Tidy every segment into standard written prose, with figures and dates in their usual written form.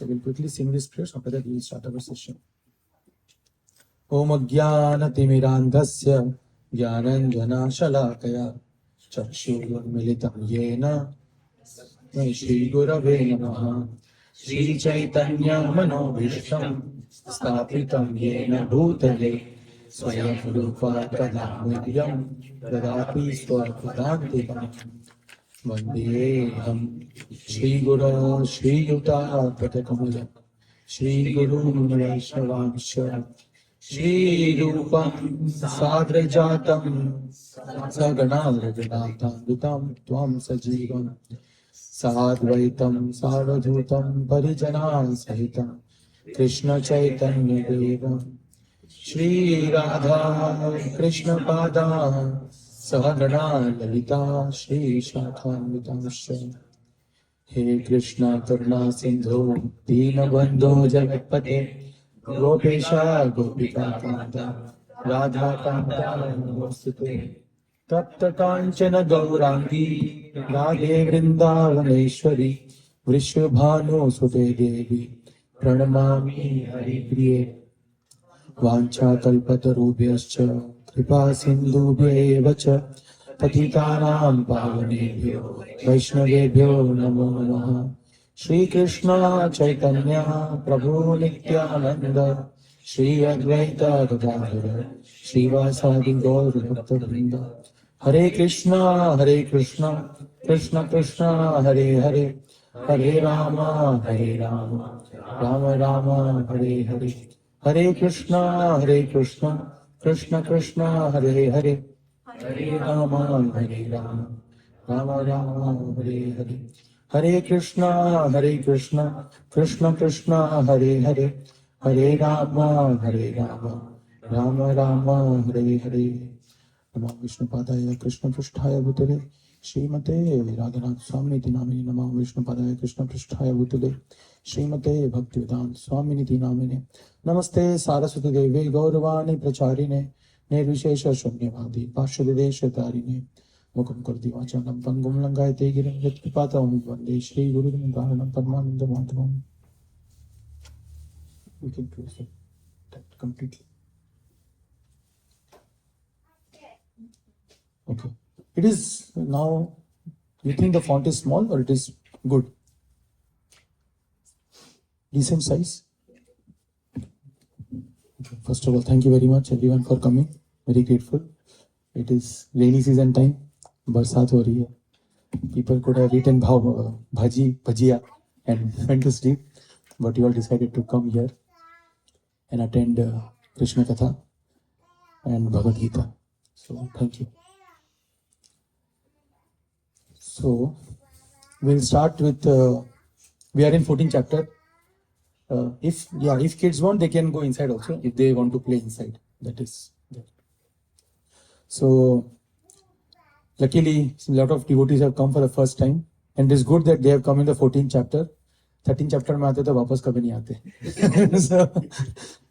So we'll quickly sing these prayers. After that, we will start our session. Om Ajnana-timirandhasya Jnananjana-shalakaya Chakshurunmilitam Yena Shri Gurave Namaha. Shri Caitanya Manobhishtam Sthapitam Yena Bhutale Swayam Rupa Kadamudhyam Dadapi Swakhadantikam Vandeham Shri Guru Shri Yuta Patakamula Shri Guru Vaishnavamsha Shri Rupam Sadrajatam Sagana Raghunathanvitam Tvam Sajivam Sadvaitam Sarvadhutam Parijana Sahitam Kṛṣṇa Caitanya Devam Shri Radha Kṛṣṇa Pada Sahagana Lalita Shri Shakhamvitamsha He Kṛṣṇa Karuna Sindhu Dinabandho Jagatpate Gopesha Gopika Kanta Radha Kanta Namostute Tapta Kanchana Gaurangi Radhe Vrindavaneshwari Vrishabhanu Sute Devi Pranamami Haripriye Vancha Kalpatarubhyascha Kripa Sindhubhyeva cha Patitanam Pavanebhyo Vaishnavebhyo Namo Namaha Shri Kṛṣṇa Caitanya Prabhu Nityananda Shri Advaita Gadadhara Shri Vasadi Gaur Bhakta-vrinda Hare Krishna Krishna Krishna Hare Hare Hare Rama Rama Rama Hare Hare Hare Krishna Krishna Krishna Hare Hare Hare Rama Rama Rama Hare Hare Hare Krishna Krishna Krishna Hare Hare Hare Rama Rama Rama Hare Hare Namo Vishnupadaya Krishna Prishthaya Bhutale Srimate Radhanath Swami Namine Namo Vishnupadaya Krishna Prishthaya Bhutale Srimate Bhaktivedanta Swami Namine Namaste Saraswati Devi Gauravani Pracharine Nirvishesha Shunyavadi Pashadesha Tarine Mukam Karti Vachanam Pangum Langayate Girim Yatkipata Vande Shri Guru Dharanam Padmananda Madhavam. We can close that completely. Okay. It is now, you think the font is small or it is good? Decent size? Okay. First of all, thank you very much everyone for coming. Very grateful. It is rainy season time. Barsat ho rahi hai. People could have eaten bhajia and went to sleep, but you all decided to come here and attend Krishna Katha and Bhagavad Gita. So thank you. So we'll start with, we are in 14th chapter. If kids want, they can go inside also, if they want to play inside. That is that. So luckily, a lot of devotees have come for the first time, and it's good that they have come in the 14th chapter. 13th chapter mein aate to wapas kabhi nahi aate. So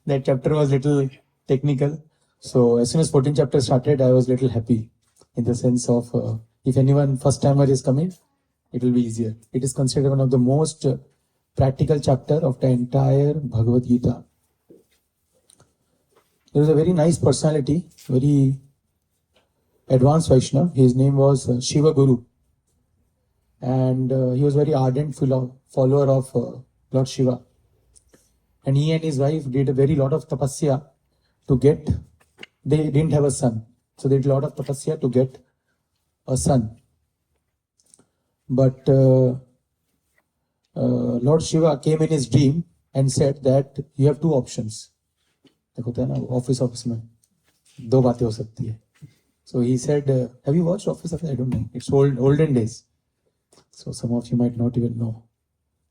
that chapter was little technical. So as soon as 14th chapter started, I was little happy in the sense of if anyone first timer is coming, it will be easier. It is considered one of the most practical chapter of the entire Bhagavad Gita. There was a very nice personality, very advanced Vaishnava. His name was Shiva Guru. And he was very ardent follower of Lord Shiva. And he and his wife did a very lot of tapasya to get, they didn't have a son. So they did a lot of tapasya to get a son. But Lord Shiva came in his dream and said that you have two options. Office mein do baatein ho sakti hai. So he said, have you watched Office? I don't know. It's olden days. So some of you might not even know.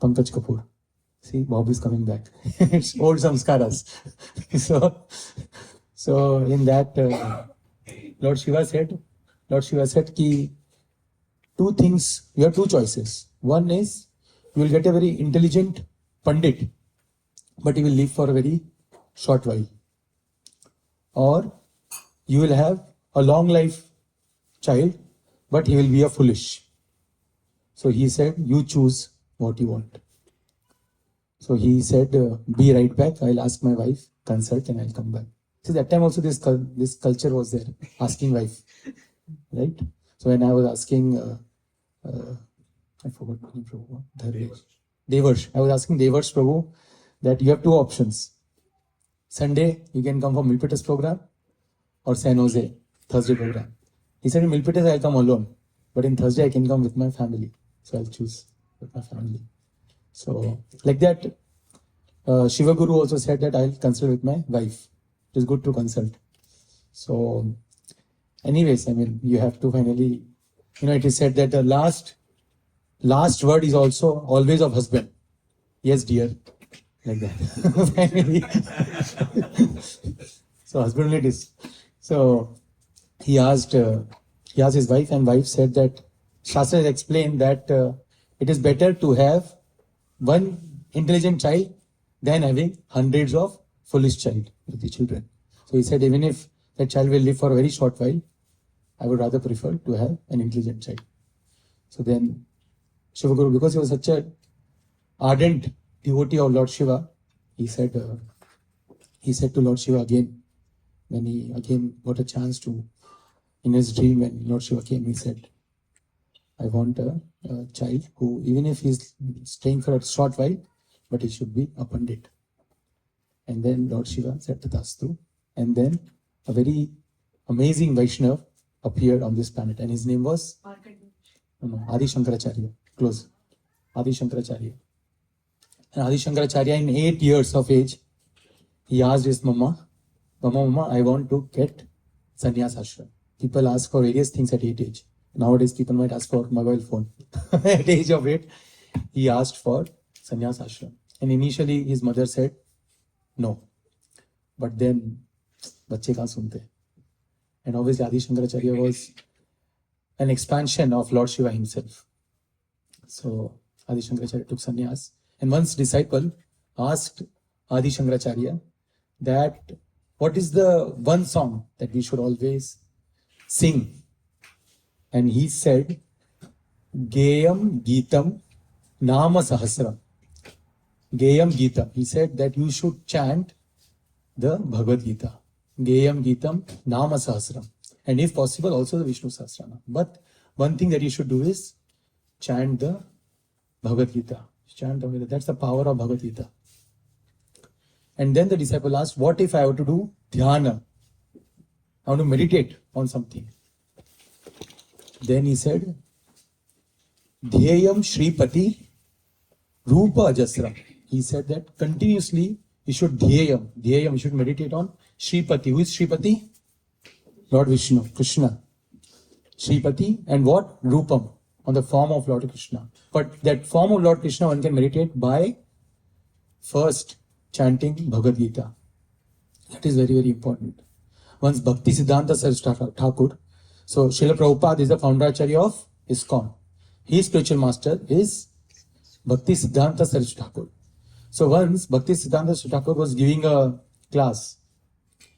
Pankaj Kapoor. See, Bob is coming back. It's old samskaras. So in that, Lord Shiva said ki two things, you have two choices. One is, you will get a very intelligent Pandit, but he will live for a very short while. Or you will have a long life child, but he will be a foolish. So he said, you choose what you want. So he said, be right back. I'll ask my wife, consult, and I'll come back. See, that time also this culture was there, asking wife, right? So when I was asking, I forgot the name, Prabhu. Devarsh. I was asking Devarsh Prabhu that you have two options. Sunday, you can come for Milpitas program or San Jose, Thursday program. He said, in Milpitas, I'll come alone. But in Thursday, I can come with my family. So I'll choose with my family. So like that, Shiva Guru also said that I'll consult with my wife. It is good to consult. So anyways, I mean, you have to finally, it is said that the last word is also always of husband. Yes, dear. Like that. Finally. So husband only it is. So he asked his wife, and wife said that Shastra explained that it is better to have one intelligent child than having hundreds of foolish child with the children. So he said, even if that child will live for a very short while, I would rather prefer to have an intelligent child. So then Shiva Guru, because he was such an ardent devotee of Lord Shiva, he said to Lord Shiva again, when he again got a chance to, in his dream, when Lord Shiva came, he said, I want a child who, even if he's staying for a short while, but he should be a Pandit. And then Lord Shiva said Tathastu. And then a very amazing Vaishnav appeared on this planet, and his name was Adi Shankaracharya. Close. Adi Shankaracharya. And Adi Shankaracharya, in 8 years of age, he asked his Mama, I want to get sannyas ashram. People ask for various things at 8 age. Nowadays, people might ask for mobile phone. At age of 8, he asked for sannyas ashram. And initially, his mother said, no. But then, bacche kahan sunte. And obviously, Adi Shankaracharya was an expansion of Lord Shiva himself. So, Adi Shankaracharya took sannyas. And once disciple asked Adi Shankaracharya that what is the one song that we should always sing? And he said, Geyam Gitam Nama Sahasram. Geyam Gita. He said that you should chant the Bhagavad Gita. Geyam Gitam Nama Sahasram. And if possible, also the Vishnu Sahasranam. But one thing that you should do is chant the Bhagavad Gita. Chant the Bhagavad Gita. That's the power of Bhagavad Gita. And then the disciple asked, what if I were to do dhyana? I want to meditate on something. Then he said, Dhyayam Shripati Rupa Ajasram. He said that continuously you should dhyayam, you should meditate on Shripati. Who is Shripati? Lord Vishnu, Kṛṣṇa. Shripati and what? Rupam, on the form of Lord Kṛṣṇa. But that form of Lord Kṛṣṇa one can meditate by first chanting Bhagavad Gita. That is very, very important. Once Bhakti Siddhanta Saraswati Thakur, so Srila Prabhupada is the founder acharya of ISKCON. His spiritual master is Bhakti Siddhanta Saraswati Thakur. So once Bhakti Siddhanta Saraswati Thakur was giving a class,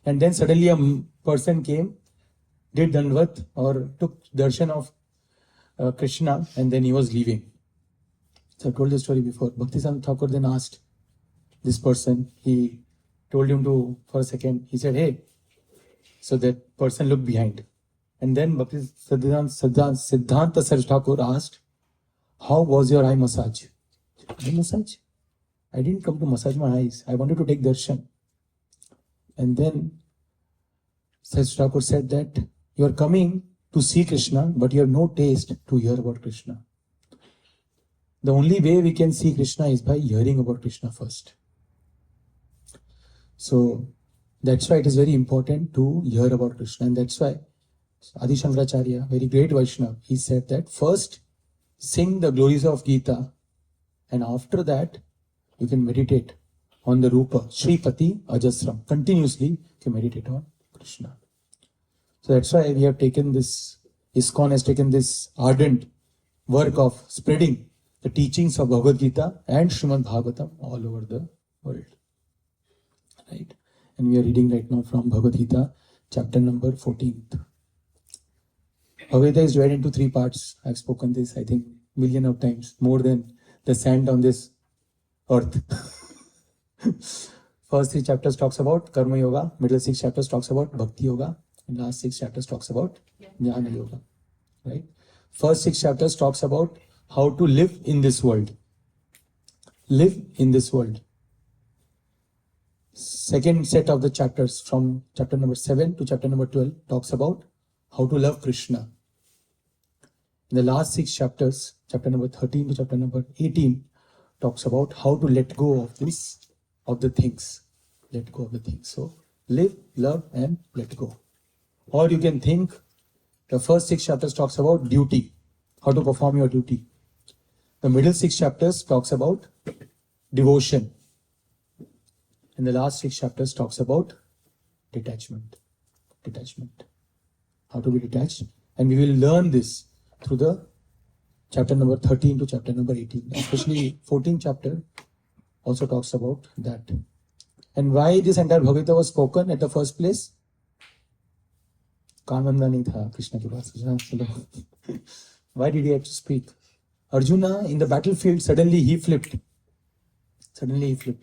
and then suddenly a person came, did Dandvat or took darshan of Kṛṣṇa, and then he was leaving. So I told this story before. Bhakti Siddhanta Thakur then asked this person, he told him to, for a second, he said, hey. So that person looked behind. And then Bhakti Siddhanta Saraswati Thakur asked, how was your eye massage? Eye massage? I didn't come to massage my eyes. I wanted to take darshan. And then Saraswati Thakur said that you are coming to see Kṛṣṇa, but you have no taste to hear about Kṛṣṇa. The only way we can see Kṛṣṇa is by hearing about Kṛṣṇa first. So that's why it is very important to hear about Kṛṣṇa. And that's why Adi Shankaracharya, very great Vaishnava, he said that first sing the glories of Gita, and after that you can meditate on the Rupa, Shripati Ajasram. Continuously you can meditate on Kṛṣṇa. So that's why we have taken this, ISKCON has taken this ardent work of spreading the teachings of Bhagavad Gita and Srimad Bhagavatam all over the world. Right? And we are reading right now from Bhagavad Gita, chapter number 14th. Bhagavad Gita is divided into 3 parts. I have spoken this, I think, million of times, more than the sand on this earth. First 3 chapters talks about karma yoga, middle 6 chapters talks about bhakti yoga, and last 6 chapters talks about jnana yoga. Right? First 6 chapters talks about how to live in this world. Live in this world. Second set of the chapters from chapter number 7 to chapter number 12 talks about how to love Kṛṣṇa. In the last 6 chapters, chapter number 13 to chapter number 18 talks about how to let go of the things. Let go of the things. So live, love and let go. Or you can think the first 6 chapters talks about duty, how to perform your duty. The middle 6 chapters talks about devotion. And the last 6 chapters talks about detachment. Detachment. How to be detached. And we will learn this through the chapter number 13 to chapter number 18. Especially 14th chapter also talks about that. And why this entire Bhagavad Gita was spoken at the first place? कानंदा नहीं था कृष्ण के पास. Why did he have to speak? Arjuna in the battlefield, suddenly he flipped.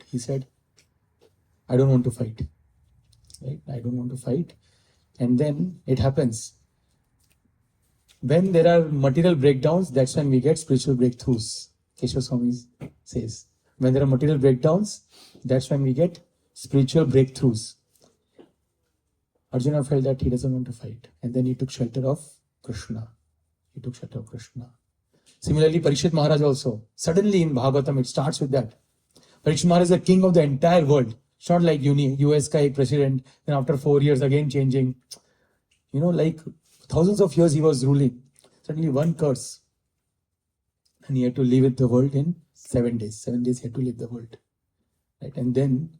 He said, I don't want to fight. Right? I don't want to fight. And then it happens. When there are material breakdowns, that's when we get spiritual breakthroughs. Keshav Swami says. When there are material breakdowns, that's when we get spiritual breakthroughs. Arjuna felt that he doesn't want to fight. And then he took shelter of Kṛṣṇa. Similarly, Parikshit Maharaj also. Suddenly in Bhagavatam, it starts with that. Parikshit Maharaj is the king of the entire world. It's not like US ka president, then after 4 years again changing. Like thousands of years he was ruling. Suddenly one curse. And he had to live with the world in 7 days. 7 days he had to leave the world. Right? And then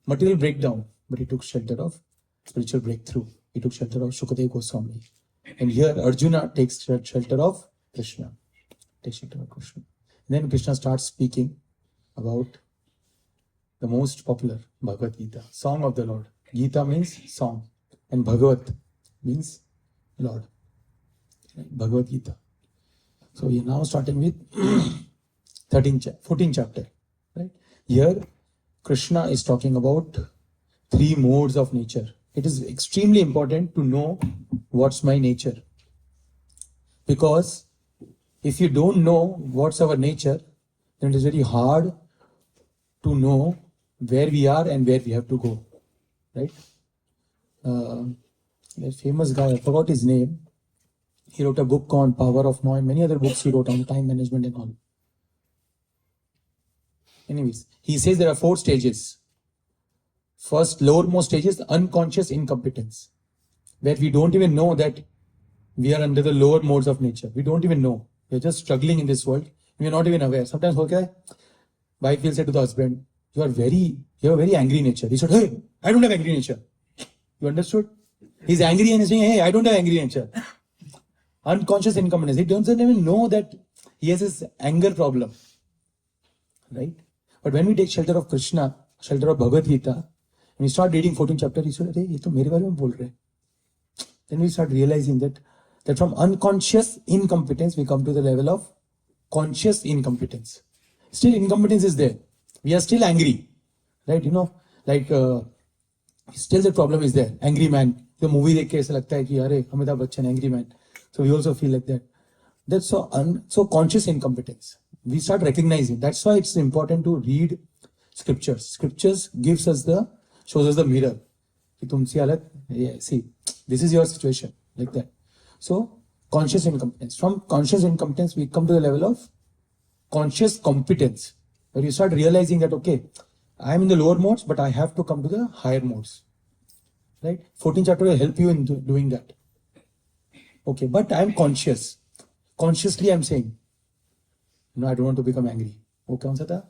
material breakdown. But he took shelter of spiritual breakthrough. He took shelter of Shukadeva Goswami. And here Arjuna takes shelter of Kṛṣṇa. And then Kṛṣṇa starts speaking about the most popular Bhagavad Gita, Song of the Lord. Gita means song and Bhagavat means Lord. Bhagavad Gita. So we are now starting with 14th chapter. Right? Here Kṛṣṇa is talking about 3 modes of nature. It is extremely important to know what's my nature. Because if you don't know what's our nature, then it is very hard to know where we are and where we have to go. Right? A famous guy, I forgot his name. He wrote a book on power of now and many other books he wrote on time management and all. Anyways, he says there are 4 stages. First, lowermost stage is unconscious incompetence, where we don't even know that we are under the lower modes of nature. We don't even know. We are just struggling in this world. We are not even aware. Sometimes, wife will say to the husband, you have a very angry nature. He said, hey, I don't have angry nature. You understood? He's angry and he's saying, hey, I don't have angry nature. Unconscious incompetence. He doesn't even know that he has this anger problem. Right? But when we take shelter of Kṛṣṇa, shelter of Bhagavad Gita, and we start reading 14th chapter, he said, hey, ye to mere baare mein bol rahe. Then we start realizing that from unconscious incompetence, we come to the level of conscious incompetence. Still incompetence is there. We are still angry. Right? Still the problem is there. Angry man. The movie dekh ke aisa lagta hai ki, arey, Amitabh Bachchan, angry man. So we also feel like that. That's so conscious incompetence. We start recognizing. That's why it's important to read scriptures. Scriptures shows us the mirror. See, this is your situation. Like that. So, conscious incompetence. From conscious incompetence, we come to the level of conscious competence. Where you start realizing that, okay, I am in the lower modes, but I have to come to the higher modes. Right? 14th chapter will help you in doing that. Okay, but I am conscious. Consciously I am saying, no, I don't want to become angry. वो कौन सा था?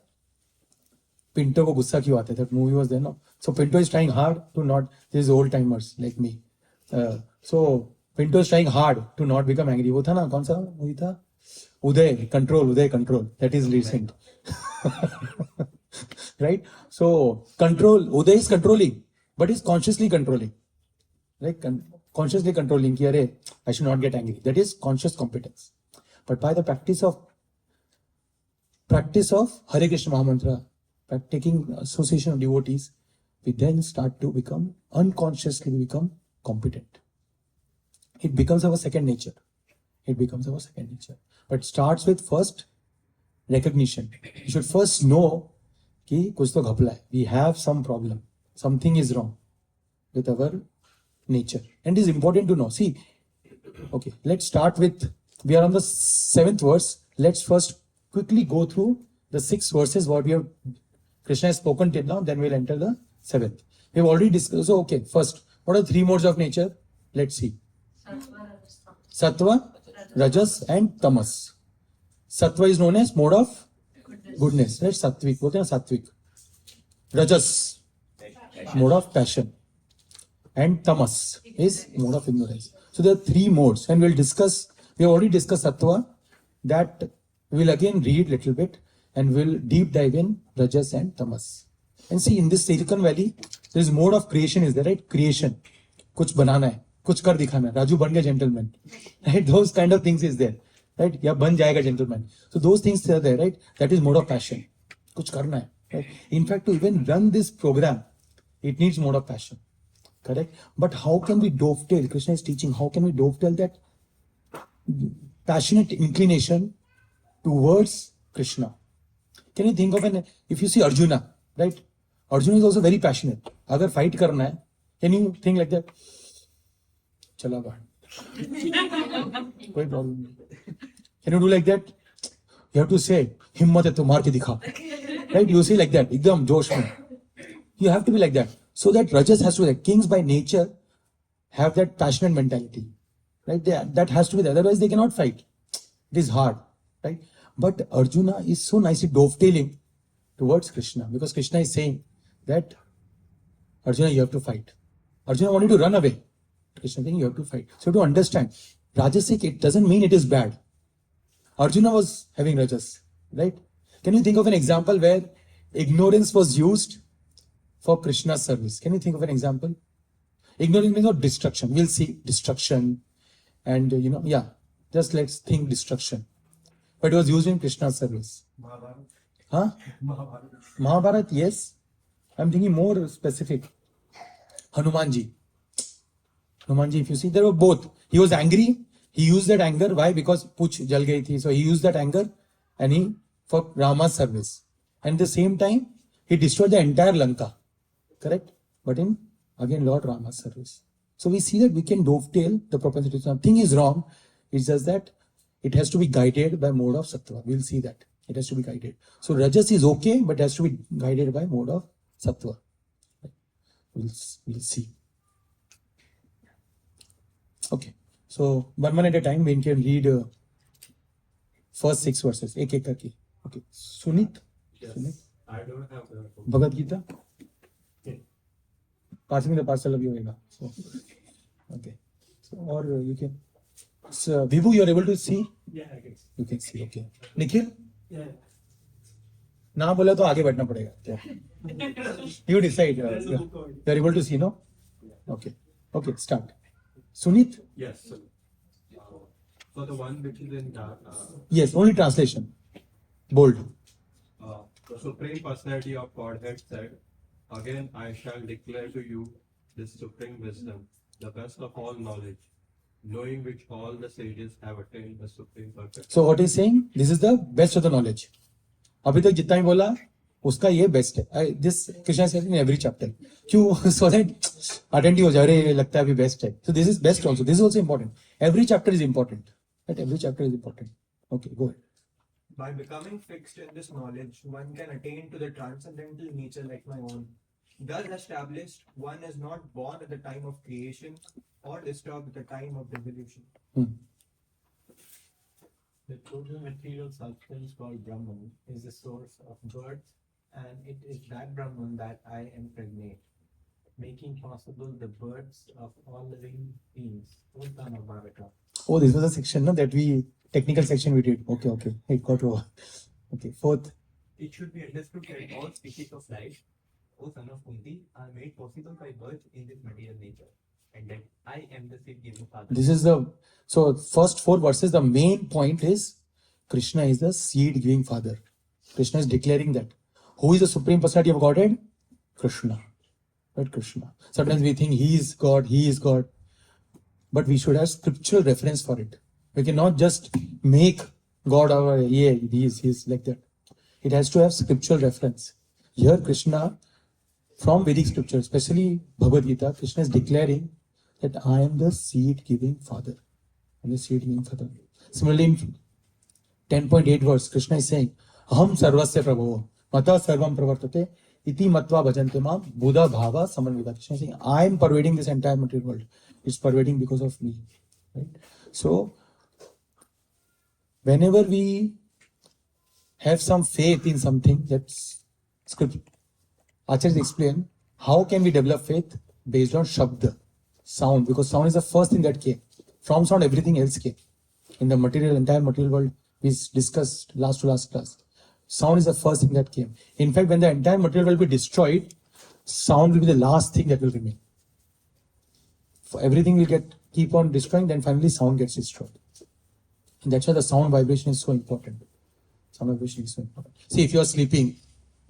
Pinto को गुस्सा क्यों आता है? That movie was there, no? So Pinto is trying hard to not. These old timers like me. So Pinto is trying hard to not become angry. वो था ना? कौन सा movie था? Uday control. That is recent. Right? So control. Uday is controlling, but is consciously controlling. Right? Consciously controlling. कि अरे, I should not get angry. That is conscious competence. But by the practice of Hare Krishna Mahamantra, But taking association of devotees, we then start to become, unconsciously we become competent. It becomes our second nature. It becomes our second nature. But it starts with first recognition. You should first know कि कुछ तो घपला है. We have some problem. Something is wrong with our nature. And it is important to know. See, okay, let's start with, we are on the 7th verse. Let's first quickly go through the 6 verses what we have, Krishna has spoken till now, then we'll enter the 7th. We have already discussed. So, okay, first, what are the 3 modes of nature? Let's see. Sattva, Rajas and Tamas. Sattva is known as mode of goodness. Right? Sattvic. बोलते हैं Sattvic. Rajas, mode of passion. And Tamas is mode of ignorance. So there are 3 modes, and we'll discuss. We have already discussed Sattva. That we'll again read little bit, and we'll deep dive in Rajas and Tamas. And see, in this Silicon Valley, there is mode of creation is there, right? Creation. कुछ बनाना है, कुछ कर दिखाना है. राजू बन गया gentleman. Right? Those kind of things is there. Right? या बन जाएगा gentleman. So those things are there, right? That is mode of passion. कुछ करना है. Right? In fact, to even run this program, it needs mode of passion. Correct? But how can we dovetail? Krishna is teaching, how can we dovetail that passionate inclination towards Krishna? Can you think of if you see Arjuna, right? Arjuna is also very passionate. अगर fight करना है, can you think like that? चला बाहर. कोई problem नहीं. Can you do like that? You have to say, हिम्मत है तो मार के दिखा. Right? You say like that, एकदम जोश में. You have to be like that. So that Rajas has to be that. Kings by nature have that passionate mentality. Right? That has to be there. Otherwise they cannot fight. It is hard. Right? But Arjuna is so nicely dovetailing towards Krishna, because Krishna is saying that Arjuna, you have to fight. Arjuna wanted to run away. Krishna saying you have to fight. So to understand, Rajasic, it doesn't mean it is bad. Arjuna was having Rajas, right? Can you think of an example where ignorance was used for Krishna's service? Can you think of an example? Ignorance means not destruction. We'll see destruction and just let's think destruction. But it was used in Krishna's service. Mahabharat, yes. I'm thinking more specific. Hanumanji, if you see, there were both. He was angry. He used that anger. Why? Because Puch jal gayi thi. So he used that anger and for Rama's service. And at the same time, he destroyed the entire Lanka. Correct? But in, again, Lord Rama's service. So we see that we can dovetail the propensity. Nothing is wrong. It's just that it has to be guided by mode of Sattva. We'll see that. It has to be guided. So Rajas is okay, but it has to be guided by mode of Sattva. We'll see. Okay. So, one at a time, we can read first 6 verses. Ek karke. Okay. Sunit? Yes. Sunit? I don't have the Bhagavad Gita? Okay. Passing the parcel of yoga. So, okay. So, or you can. So, Vibhu, you are able to see? Yeah, I can see. You can see. Okay. Nikhil? Yeah. ना बोला तो आगे बढ़ना पड़ेगा. You decide. You are able to see, no? Okay. Okay, start. Sunit? Yes. So the one which is in Yes, only translation. Bold. the Supreme Personality of Godhead said, "Again I shall declare to you this supreme wisdom, the best of all knowledge, knowing which all the sages have attained the supreme perfection." So what he's saying? This is the best of the knowledge. अभी तक जितना ही बोला उसका ये best है. This Krishna says in every chapter. क्यों? So that attentive हो जाए, अरे लगता है अभी बेस्ट है. So this is best also. This is also important. Every chapter is important. Right? Every chapter is important. Okay, go ahead. By becoming fixed in this knowledge, one can attain to the transcendental nature like my own. Thus established, one is not born at the time of creation or disturbed at the time of dissolution. The total material substance called Brahman is the source of birth, and it is that Brahman that I impregnate, making possible the births of all living beings. Oh, this was a section that we, technical section we did. Okay. It got over. Okay, fourth. It should be understood that all species of life, O son of Kuntī, are made possible by birth in this material nature, and that I am the seed-giving father. This is so first 4 verses, the main point is Krishna is the seed-giving father. Krishna is declaring that. Who is the Supreme Personality of Godhead? Kṛṣṇa. Right, Kṛṣṇa. Sometimes we think he is God, he is God. But we should have scriptural reference for it. We cannot just make God our, yeah, he is like that. It has to have scriptural reference. Here Kṛṣṇa, from Vedic scripture, especially Bhagavad Gita, Kṛṣṇa is declaring that I am the seed-giving Father. I am the seed-giving Father. Similarly, in 10.8 verse, Kṛṣṇa is saying, Aham sarvasya prabhavo, mata sarvam pravartate, iti matva bhajante mam, buddha bhava samanvida. Kṛṣṇa is saying, I am pervading this entire material world. It's pervading because of me. Right? So, whenever we have some faith in something, that's script. Acharyas explain how can we develop faith based on shabda, sound, because sound is the first thing that came. From sound, everything else came. In the entire material world, we discussed last to last class. Sound is the first thing that came. In fact, when the entire material will be destroyed, sound will be the last thing that will remain. For everything will keep on destroying, then finally sound gets destroyed. And that's why the sound vibration is so important. Sound vibration is so important. See, if you are sleeping,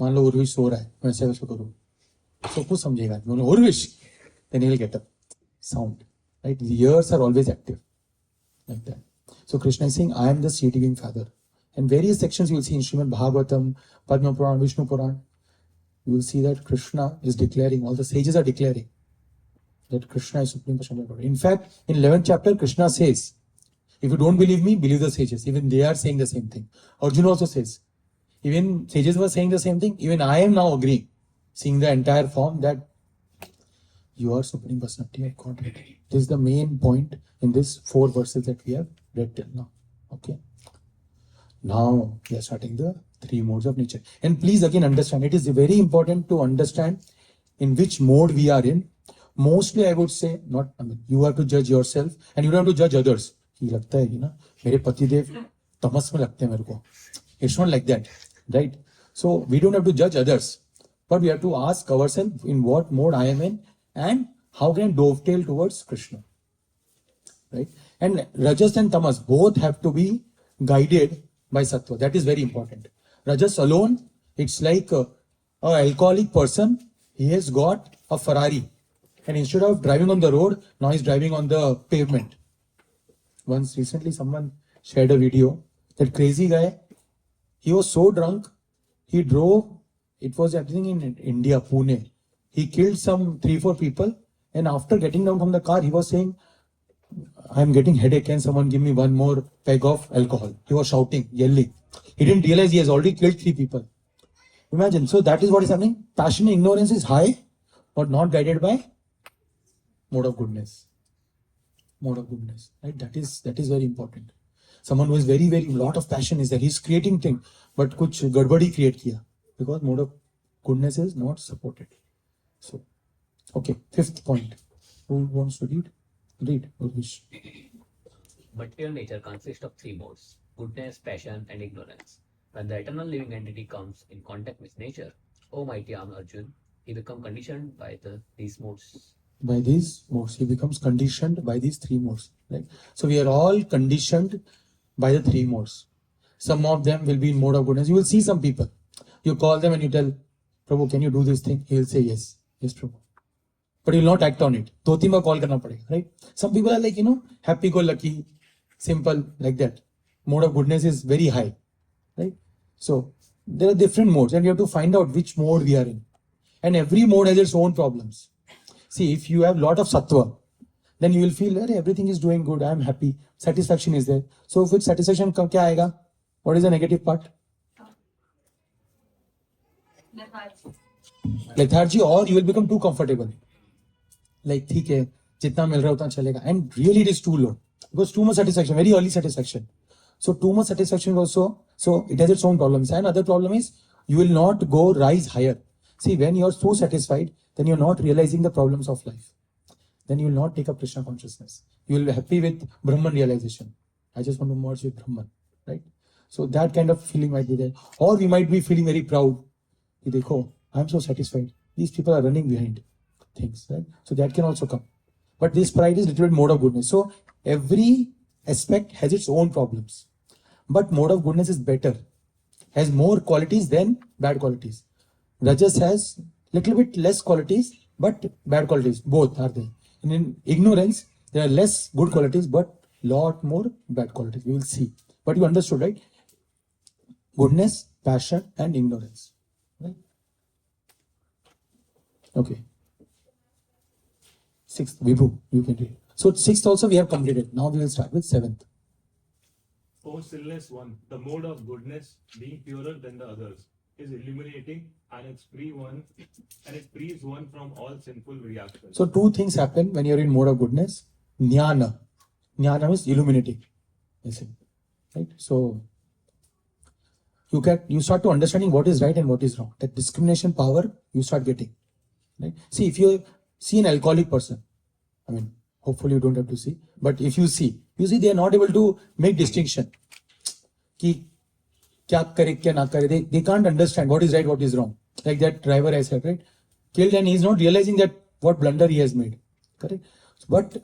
मान लो उर्विश सो रहा है, मैं ऐसे वैसे करूँ, तो कुछ समझेगा, बोलो Urvish, then he will get up. Sound, right? The ears are always active, like that. So Kṛṣṇa is saying, I am the seed-giving Father. And various sections you will see in Srimad Bhagavatam, Padma Puran, Vishnu Puran, you will see that Kṛṣṇa is declaring, all the sages are declaring that Kṛṣṇa is Supreme Personality of Godhead. In fact, in 11th chapter, Kṛṣṇa says, if you don't believe me, believe the sages. Even they are saying the same thing. Arjuna also says, even sages were saying the same thing. Even I am now agreeing, seeing the entire form, that you are Supreme Personality of Godhead. This is the main point in these 4 verses that we have read till now. Okay. Now we are starting the 3 modes of nature. And please again understand, it is very important to understand in which mode we are in. Mostly I would say, you have to judge yourself and you don't have to judge others. लगता है ना मेरे पतिदेव तमस में लगते हैं मेरे को. It's not like that, right? So we don't have to judge others, but we have to ask ourselves in what mode I am in and how can I dovetail towards Kṛṣṇa, right? And Rajas and Tamas both have to be guided by Sattva. That is very important. Rajas alone, it's like a alcoholic person. He has got a Ferrari, and instead of driving on the road, now he's driving on the pavement. Once recently someone shared a video, that crazy guy, he was so drunk, he drove, it was happening in India, Pune. He killed some 3-4 people, and after getting down from the car, he was saying, I am getting headache, can someone give me one more peg of alcohol? He was shouting, yelling. He didn't realize he has already killed 3 people. Imagine, so that is what is happening. Passion and ignorance is high, but not guided by mode of goodness. Mode of goodness, right? That is very important. Someone who is very lot of passion is there. He's creating things, but kuch gadbadi create kiya because mode of goodness is not supported. So, okay, 5th point. Who wants to read? Read. Urvish. Material nature consists of 3 modes: goodness, passion, and ignorance. When the eternal living entity comes in contact with nature, O mighty Arjuna, he becomes conditioned by these modes. By these modes, he becomes conditioned by these 3 modes, right? So we are all conditioned by the 3 modes. Some of them will be in mode of goodness. You will see some people, you call them and you tell, Prabhu, can you do this thing? He will say yes, Prabhu, but he will not act on it. Toti ma call karna padega, right? Some people are like, happy-go-lucky, simple, like that. Mode of goodness is very high, right? So there are different modes, and you have to find out which mode we are in. And every mode has its own problems. See, if you have lot of sattva, then you will feel that everything is doing good, I am happy, satisfaction is there. So with satisfaction, kya aayega? What is the negative part? Lethargy, or you will become too comfortable. Like, theek hai, jitna mil raha utna chalega. And really it is too low. Because too much satisfaction, very early satisfaction. So too much satisfaction also, so it has its own problems. And another problem is, you will not rise higher. See, when you are so satisfied, then you are not realizing the problems of life. Then you will not take up Krishna consciousness. You will be happy with Brahman realization. I just want to merge with Brahman, right? So that kind of feeling might be there. Or we might be feeling very proud. Dekho, I am so satisfied. These people are running behind things, right? So that can also come. But this pride is little bit mode of goodness. So every aspect has its own problems. But mode of goodness is better, has more qualities than bad qualities. Rajas has little bit less qualities, but bad qualities. Both are there. And in ignorance, there are less good qualities, but lot more bad qualities. We will see. But you understood, right? Goodness, passion, and ignorance. Right? Okay. Sixth, Vibhu, you can read. So sixth also we have completed. Now we will start with seventh. O sinless one, the mode of goodness, being purer than the others, is illuminating and it frees one from all sinful reactions. So two things happen when you are in mode of goodness. Jnana. Jnana means illuminating. Listen. Right? So you start to understanding what is right and what is wrong. That discrimination power you start getting. Right? See, if you see an alcoholic person, I mean, hopefully you don't have to see, but if you see they are not able to make distinction. Ki kya kare, kya na kare. They can't understand what is right, what is wrong. Like that driver I said, right? Killed and he's not realizing that what blunder he has made. Correct? But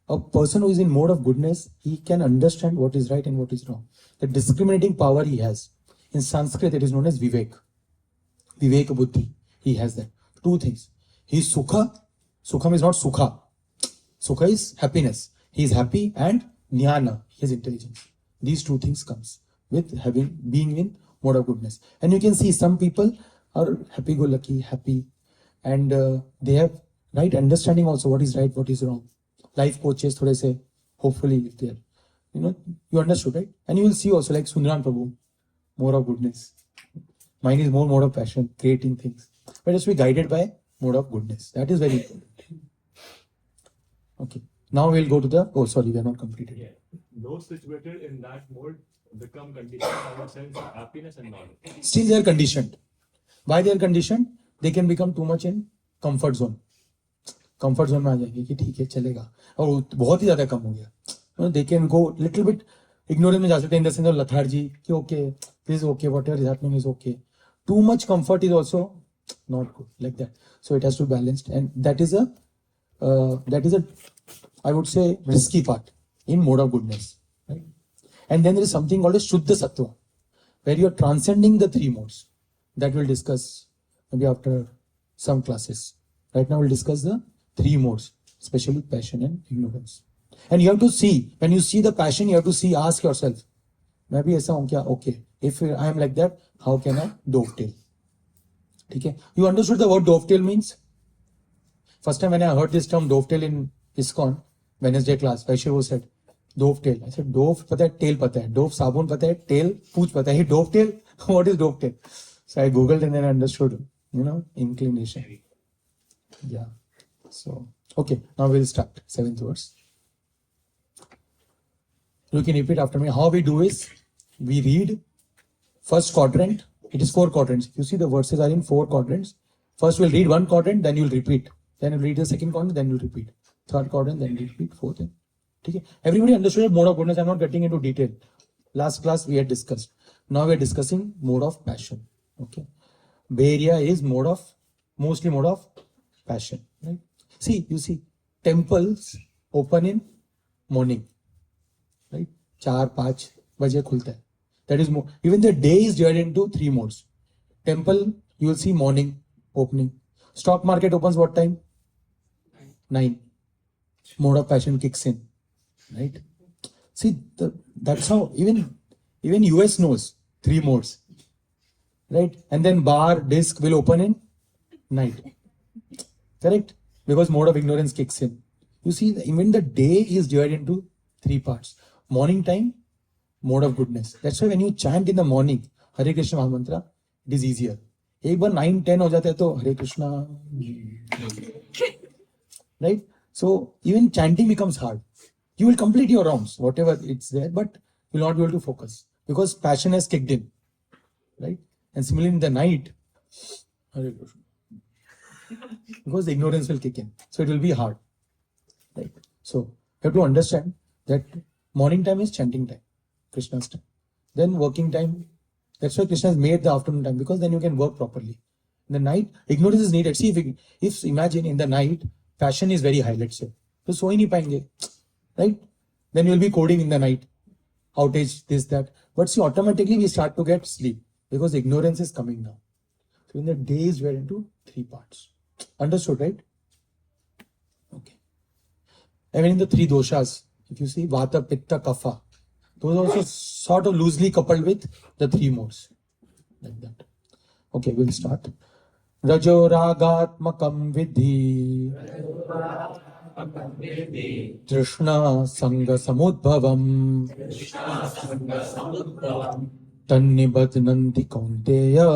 a person who is in mode of goodness, he can understand what is right and what is wrong. The discriminating power he has. In Sanskrit, it is known as Vivek. Vivek Buddhi. He has that. Two things. He is Sukha. Sukham is not Sukha. Sukha is happiness. He is happy, and Jnana, his intelligence. These two things comes with being in mode of goodness. And you can see some people are happy-go-lucky, happy, and they have right understanding also what is right, what is wrong. Life coaches, thode se, hopefully, if they are, you understood, right? And you will see also like Sundaram Prabhu, more of goodness. Mine is more mode of passion, creating things. But it has to be guided by mode of goodness. That is very important. Okay. Now we'll go to the, we are not completed. Yeah. Those situated in that mode become conditioned by a sense of happiness and knowledge. Still they are conditioned. Why they are conditioned? They can become too much in comfort zone. Comfort zone में आ जाएंगे कि ठीक है चलेगा और बहुत ही ज़्यादा कम हो गया. They can go little bit ignorance में जा सकते हैं in the sense of lethargy कि okay, this is okay, whatever is happening is okay. Too much comfort is also not good like that. So it has to be balanced, and that is a I would say risky part in mode of goodness. Right? And then there is something called as Shuddha Sattva, where you are transcending the three modes. That we'll discuss maybe after some classes. Right now we'll discuss the three modes, especially passion and ignorance. And you have to see, when you see the passion, you have to ask yourself, maybe aisa ho kya? Okay, if I am like that, how can I dovetail? Okay? You understood the word dovetail means? First time when I heard this term dovetail in ISKCON, Wednesday class, Vaishya said, dovetail. I said, dove pata hai, tail pata hai. Dove sabun pata hai, tail pooch pata hai. Dovetail? What is dovetail? So I googled and then I understood, inclination. Yeah. So, okay, now we'll start. 7th verse. You can repeat after me. How we do is, we read first quadrant. It is 4 quadrants. You see the verses are in 4 quadrants. First we'll read one quadrant, then you'll repeat. Then you'll read the second quadrant, then you'll repeat. Third quadrant, then you repeat. Fourth. Okay. Everybody understood mode of goodness. I'm not getting into detail. Last class we had discussed. Now we are discussing mode of passion. Okay. Bay Area is mostly mode of passion. Right? See, you see, temples open in morning. Right? 4-5 baje khulta hai. That is more. Even the day is divided into 3 modes. Temple, you will see morning opening. Stock market opens what time? 9. Mode of passion kicks in. Right? See, that's how even US knows 3 modes. Right? And then bar, disc will open in night. Correct? Because mode of ignorance kicks in. You see, even the day is divided into 3 parts. Morning time, mode of goodness. That's why when you chant in the morning, Hare Krishna Mahamantra, it is easier. एक बार 9-10 हो जाते हैं तो Hare Krishna. Right? So even chanting becomes hard. You will complete your rounds, whatever it's there, but you will not be able to focus because passion has kicked in. Right? And similarly in the night, Hare Krishna. Because the ignorance will kick in. So it will be hard. Right? So you have to understand that morning time is chanting time, Krishna's time. Then working time, that's why Krishna has made the afternoon time, because then you can work properly. In the night, ignorance is needed. See, if imagine in the night, passion is very high, let's say. So so hi nahi payenge. Right? Then you will be coding in the night. Outage, this, that. But see, automatically we start to get sleep because ignorance is coming now. So in the days we are into 3 parts. Understood, right? Okay. I mean in the 3 doshas, if you see Vata, Pitta, Kapha, those are also sort of loosely coupled with the 3 modes. Like that. Okay, we'll start. Rajo rāgātmakaṁ viddhi tṛṣṇā-saṅga-samudbhavam nibadhnāti kaunteya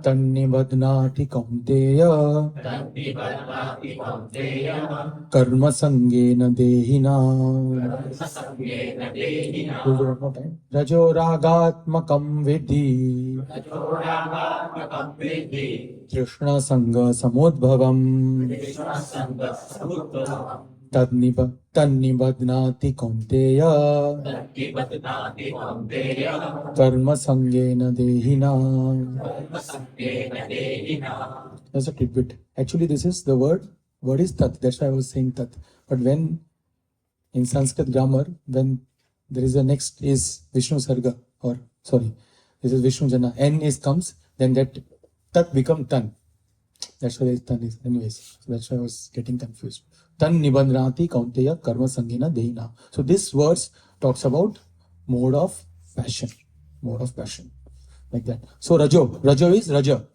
nibadhnāti kaunteya karma-saṅgena dehinam. We'll do one more time. Rajo rāgātmakaṁ viddhi tṛṣṇā-saṅga-samudbhavam nibadhnāti kaunteya karma-saṅgena dehinam. That's a tidbit. Actually, this is the word is tat. That's why I was saying tat. But when in Sanskrit grammar, when there is a next is Vishnu Sarga, or sorry, this is Vishnu Jana, N is comes, then that tat become tan. That's why this tan is. Anyways, so that's why I was getting confused. Nibadhnāti kaunteya karma-saṅgena dehinam. So this verse talks about mode of passion. Mode of passion. Like that. So Rajo is Raja.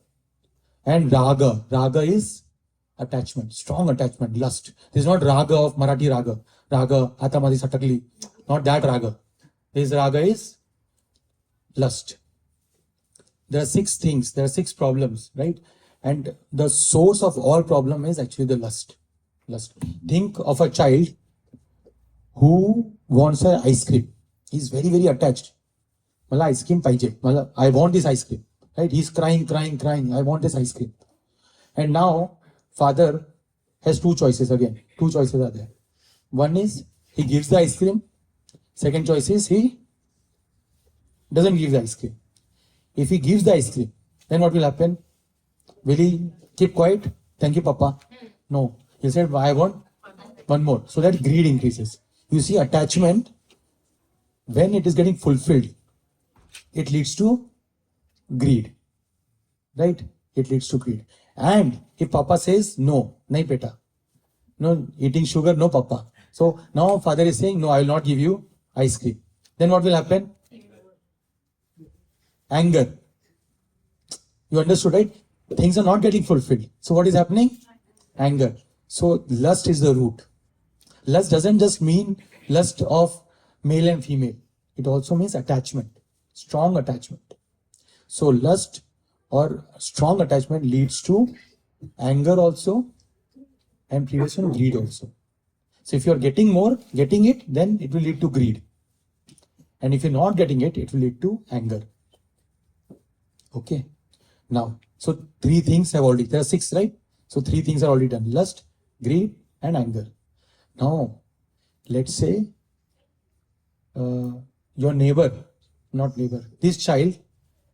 And Raga is attachment, strong attachment, lust. This is not Raga of Marathi Raga. Raga, Atamadi Satakli. Not that Raga. This Raga is lust. There are 6 things, there are 6 problems, right? And the source of all problem is actually the lust. Think of a child who wants an ice cream. He's very, very attached. Mala ice cream paije. Mala, I want this ice cream. Right? He's crying. I want this ice cream. And now, father has 2 choices again. 2 choices are there. One is, he gives the ice cream. Second choice is, he doesn't give the ice cream. If he gives the ice cream, then what will happen? Will he keep quiet? Thank you, Papa. No. He said, I want one more. So that greed increases. You see, attachment, when it is getting fulfilled, it leads to greed. Right? It leads to greed. And if Papa says, no, nahi beta. No, eating sugar, no, Papa. So now father is saying, no, I will not give you ice cream. Then what will happen? Anger. You understood, right? Things are not getting fulfilled. So what is happening? Anger. So lust is the root. Lust doesn't just mean lust of male and female. It also means attachment. Strong attachment. So lust or strong attachment leads to anger also, and previous one, greed also. So if you are getting it, then it will lead to greed. And if you're not getting it, it will lead to anger. Okay. Now, so 3 things have already, there are 6, right? So 3 things are already done. Lust, greed, and anger. Now, let's say your neighbor, this child,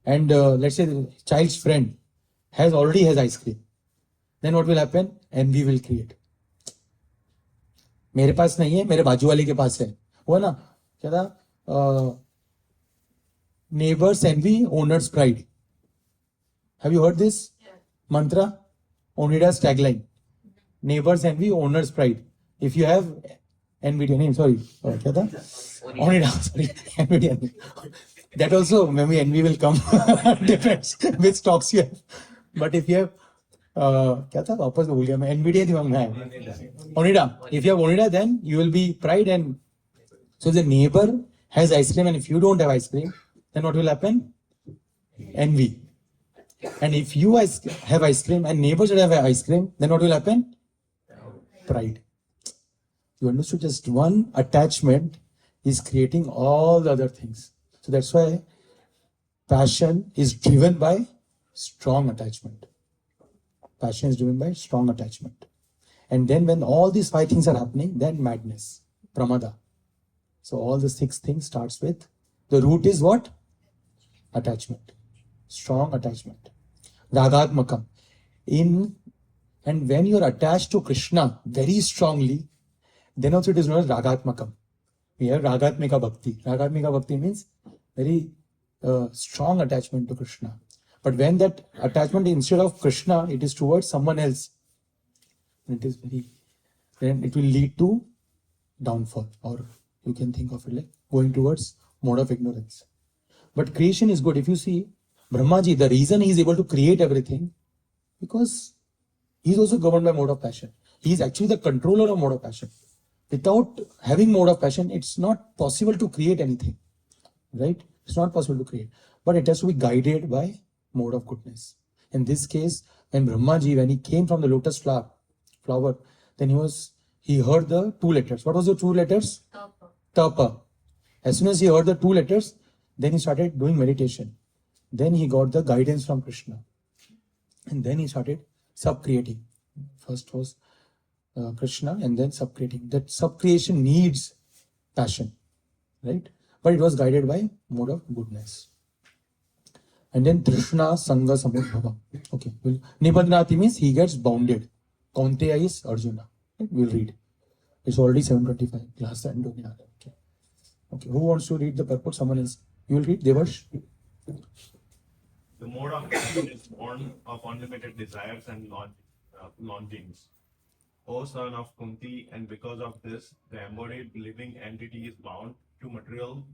and let's say the child's friend already has ice cream. Then what will happen? Envy will create. मेरे पास नहीं है, मेरे बाजू वाले के पास है. वो ना क्या था? Neighbors envy, owner's pride. Have you heard this mantra? Onida's tagline. Neighbors envy, owner's pride. If you have NVIDIA name, sorry, क्या था? Onida, sorry, NVIDIA. That also maybe envy will come. Depends which stocks you have. But if you have क्या था? वापस भूल गया मैं. NVIDIA दिमाग में है. Onida. If you have Onida, then you will be pride, and so if the neighbor has ice cream and if you don't have ice cream, then what will happen? Envy. And if you have ice cream and neighbors should have ice cream, then what will happen? Pride. You understood? Just one attachment is creating all the other things. So that's why passion is driven by strong attachment. Passion is driven by strong attachment. And then when all these 5 things are happening, then madness, pramada. So all the 6 things starts with, the root is what? Attachment. Strong attachment. Rāgātmakaṁ. And when you are attached to Kṛṣṇa very strongly, then also it is known as rāgātmakaṁ. We have rāgātmika bhakti. Rāgātmika bhakti means very strong attachment to Krishna. But when that attachment, instead of Krishna, it is towards someone else, then it will lead to downfall, or you can think of it like going towards mode of ignorance. But creation is good. If you see Brahmaji, the reason he is able to create everything, because he is also governed by mode of passion. He is actually the controller of mode of passion. Without having mode of passion, it's not possible to create anything, right? It's not possible to create, but it has to be guided by mode of goodness. In this case, when Brahmaji, when he came from the lotus flower, then he heard the two letters. What was the two letters? Tapa. As soon as he heard the two letters, then he started doing meditation. Then he got the guidance from Krishna. And then he started sub-creating. First was Krishna and then sub-creating. That sub-creation needs passion, right? But it was guided by mode of goodness. And then tṛṣṇā-saṅga-samudbhavam. Okay. Nibadhnāti means he gets bounded. Kaunteya is Arjuna. Okay. We'll read. It's already 7:25. Class and okay. Okay. Who wants to read the purport? Someone else. You will read, Devarsh? The mode of passion is born of unlimited desires and longings. O son of Kuntī, and because of this, the embodied living entity is bound to material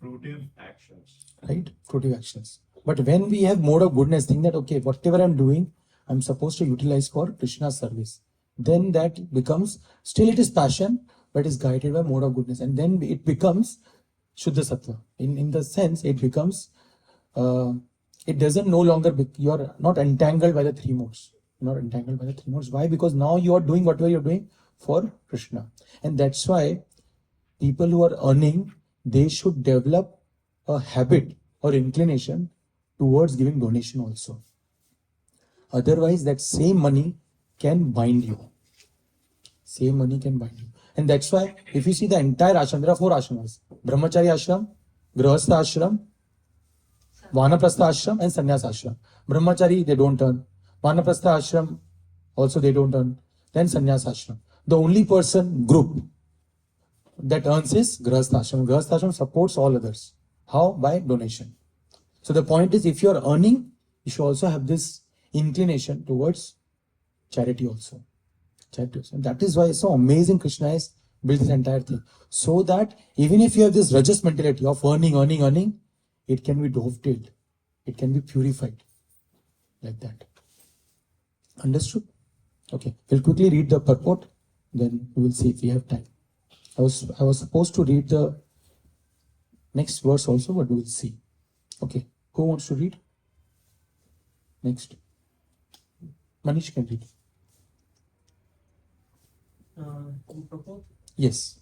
fruitive actions. Right? Fruitive actions. But when we have mode of goodness, think that, okay, whatever I'm doing, I'm supposed to utilize for Krishna's service. Then that becomes, still it is passion, but is guided by mode of goodness. And then it becomes Shuddha Sattva. In the sense, it becomes, it doesn't no longer, you're not entangled by the three modes. You're not entangled by the three modes. Why? Because now you are doing whatever you're doing for Krishna. And that's why people who are earning, they should develop a habit or inclination towards giving donation also. Otherwise, that same money can bind you. Same money can bind you. And that's why, if you see the entire ashram, there are 4 ashramas. Brahmachari ashram, Grihastha ashram, Vanaprastha ashram and Sannyasa ashram. Brahmachari, they don't earn. Vanaprastha ashram, also they don't earn. Then Sannyasa ashram. The only person, group, that earns is Grihastha ashram. Grihastha ashram supports all others. How? By donation. So the point is, if you are earning, you should also have this inclination towards charity also. Charity also. And that is why it's so amazing Krishna has built this entire thing. So that even if you have this rajas mentality of earning, it can be dovetailed. It can be purified. Like that. Understood? Okay. We'll quickly read the purport. Then we will see if we have time. I was supposed to read the next verse also, but we will see. Okay. Who wants to read? Next. Manish can read. Purport? Yes.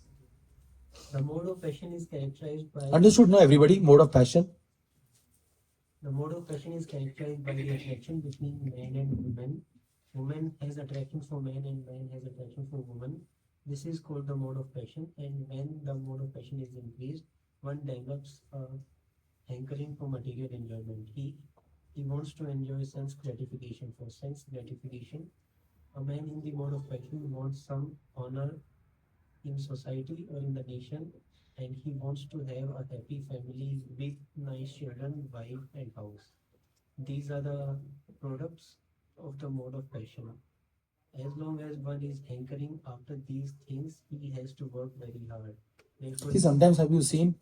The mode of passion is characterized by Understood now, everybody? Mode of passion. the mode of passion is characterized by the attraction between man and woman. Woman has attraction for man and man has attraction for woman. This is called the mode of passion, and when the mode of passion is increased, one develops a hankering for material enjoyment. He wants to enjoy sense gratification. For sense gratification, a man in the mode of passion wants some honor in society or in the nation, and he wants to have a happy family with nice children, wife and house. These are the products of the mode of passion. As long as one is hankering after these things, he has to work very hard. Therefore, See, sometimes have you seen,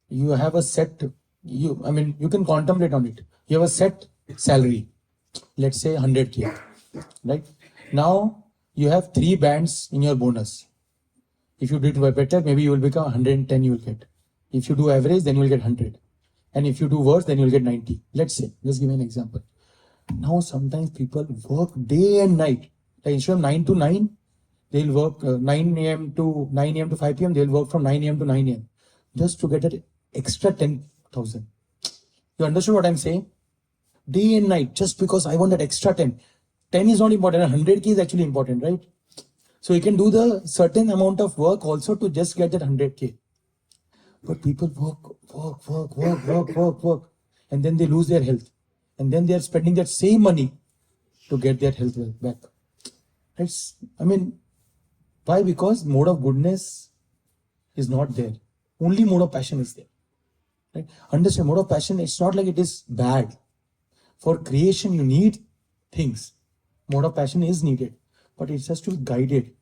you have a set, you can contemplate on it. You have a set salary, let's say 100K, right? Now you have 3 bands in your bonus. If you did better, maybe you will become 110 you will get. If you do average, then you will get 100. And if you do worse, then you will get 90. Let's say, just give me an example. Now sometimes people work day and night. Like instead of 9 to 9, they'll work 9 a.m. to 9 a.m. to 5 p.m. They'll work from 9 a.m. to 9 a.m. just to get that extra 10,000. You understood what I'm saying? Day and night, just because I want that extra 10. 10 is not important, 100K is actually important, right? So you can do the certain amount of work also to just get that 100K. But people work, and then they lose their health. And then they are spending that same money to get their health back. Why? Because mode of goodness is not there. Only mode of passion is there. Right? Understand, mode of passion, it's not like it is bad. For creation, you need things. Mode of passion is needed, but it has to be guided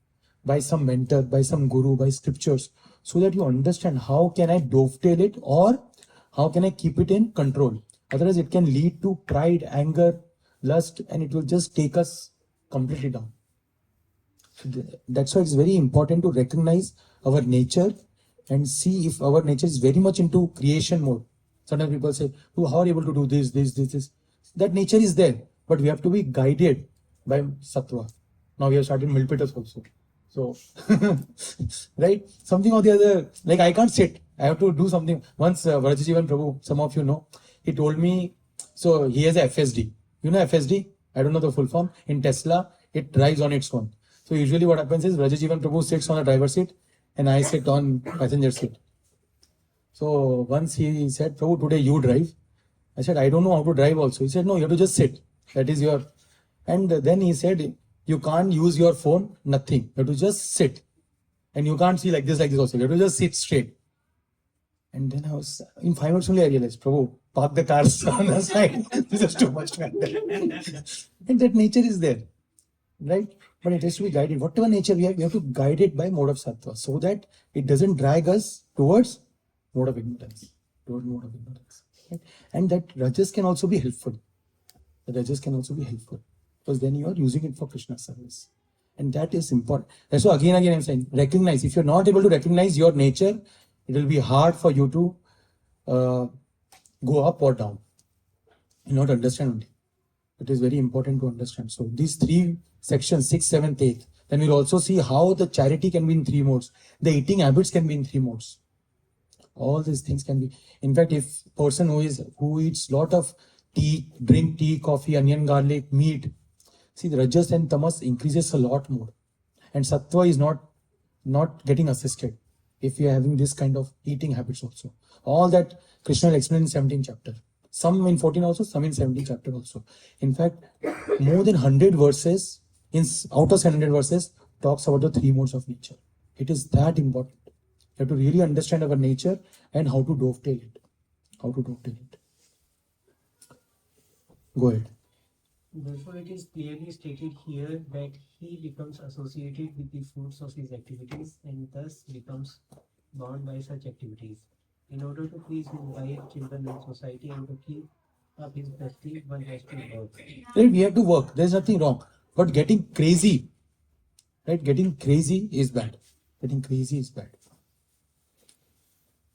by some mentor, by some guru, by scriptures, so that you understand how can I dovetail it or how can I keep it in control. Otherwise, it can lead to pride, anger, lust, and it will just take us completely down. So that's why it's very important to recognize our nature and see if our nature is very much into creation mode. Sometimes people say, oh, how are you able to do this? That nature is there, but we have to be guided by sattva. Now we have started milpitas also. So, right? Something or the other, like I can't sit. I have to do something. Once Vrajajivan Prabhu, some of you know, he told me, so he has a FSD. You know FSD? I don't know the full form. In Tesla, it drives on its own. So usually what happens is Vrajajivan Prabhu sits on the driver's seat and I sit on passenger seat. So once he said, Prabhu, today you drive. I said, I don't know how to drive also. He said, no, you have to just sit. That is your... And then he said, you can't use your phone, nothing. You have to just sit. And you can't see like this also. You have to just sit straight. And then I was, in 5 minutes only I realized, Prabhu, park the cars on the side. This is too much. And that nature is there, right? But it has to be guided. Whatever nature we have to guide it by mode of sattva so that it doesn't drag us towards mode of ignorance. Right? And that rajas can also be helpful. The rajas can also be helpful because then you are using it for Krishna's service. And that is important. That's why again I'm saying, recognize. If you're not able to recognize your nature, it will be hard for you to go up or down. You not understand only. It is very important to understand. So these 3 sections, 6, 7, 8, then we'll also see how the charity can be in 3 modes. The eating habits can be in 3 modes. All these things can be. In fact, if person who eats lot of tea, drink tea, coffee, onion, garlic, meat, see the rajas and tamas increases a lot more. And sattva is not getting assisted if we are having this kind of eating habits also. All that Krishna will explain in 17th chapter. Some in 14 also, some in 17th chapter also. In fact, more than 100 verses, out of 100 verses, talks about the 3 modes of nature. It is that important. You have to really understand our nature and how to dovetail it. Go ahead. Therefore, it is clearly stated here that he becomes associated with the fruits of his activities and thus becomes bound by such activities. In order to please his wife, children, and society, and to keep up his prestige, one has to work. Right, we have to work. There is nothing wrong. But getting crazy, right? Getting crazy is bad.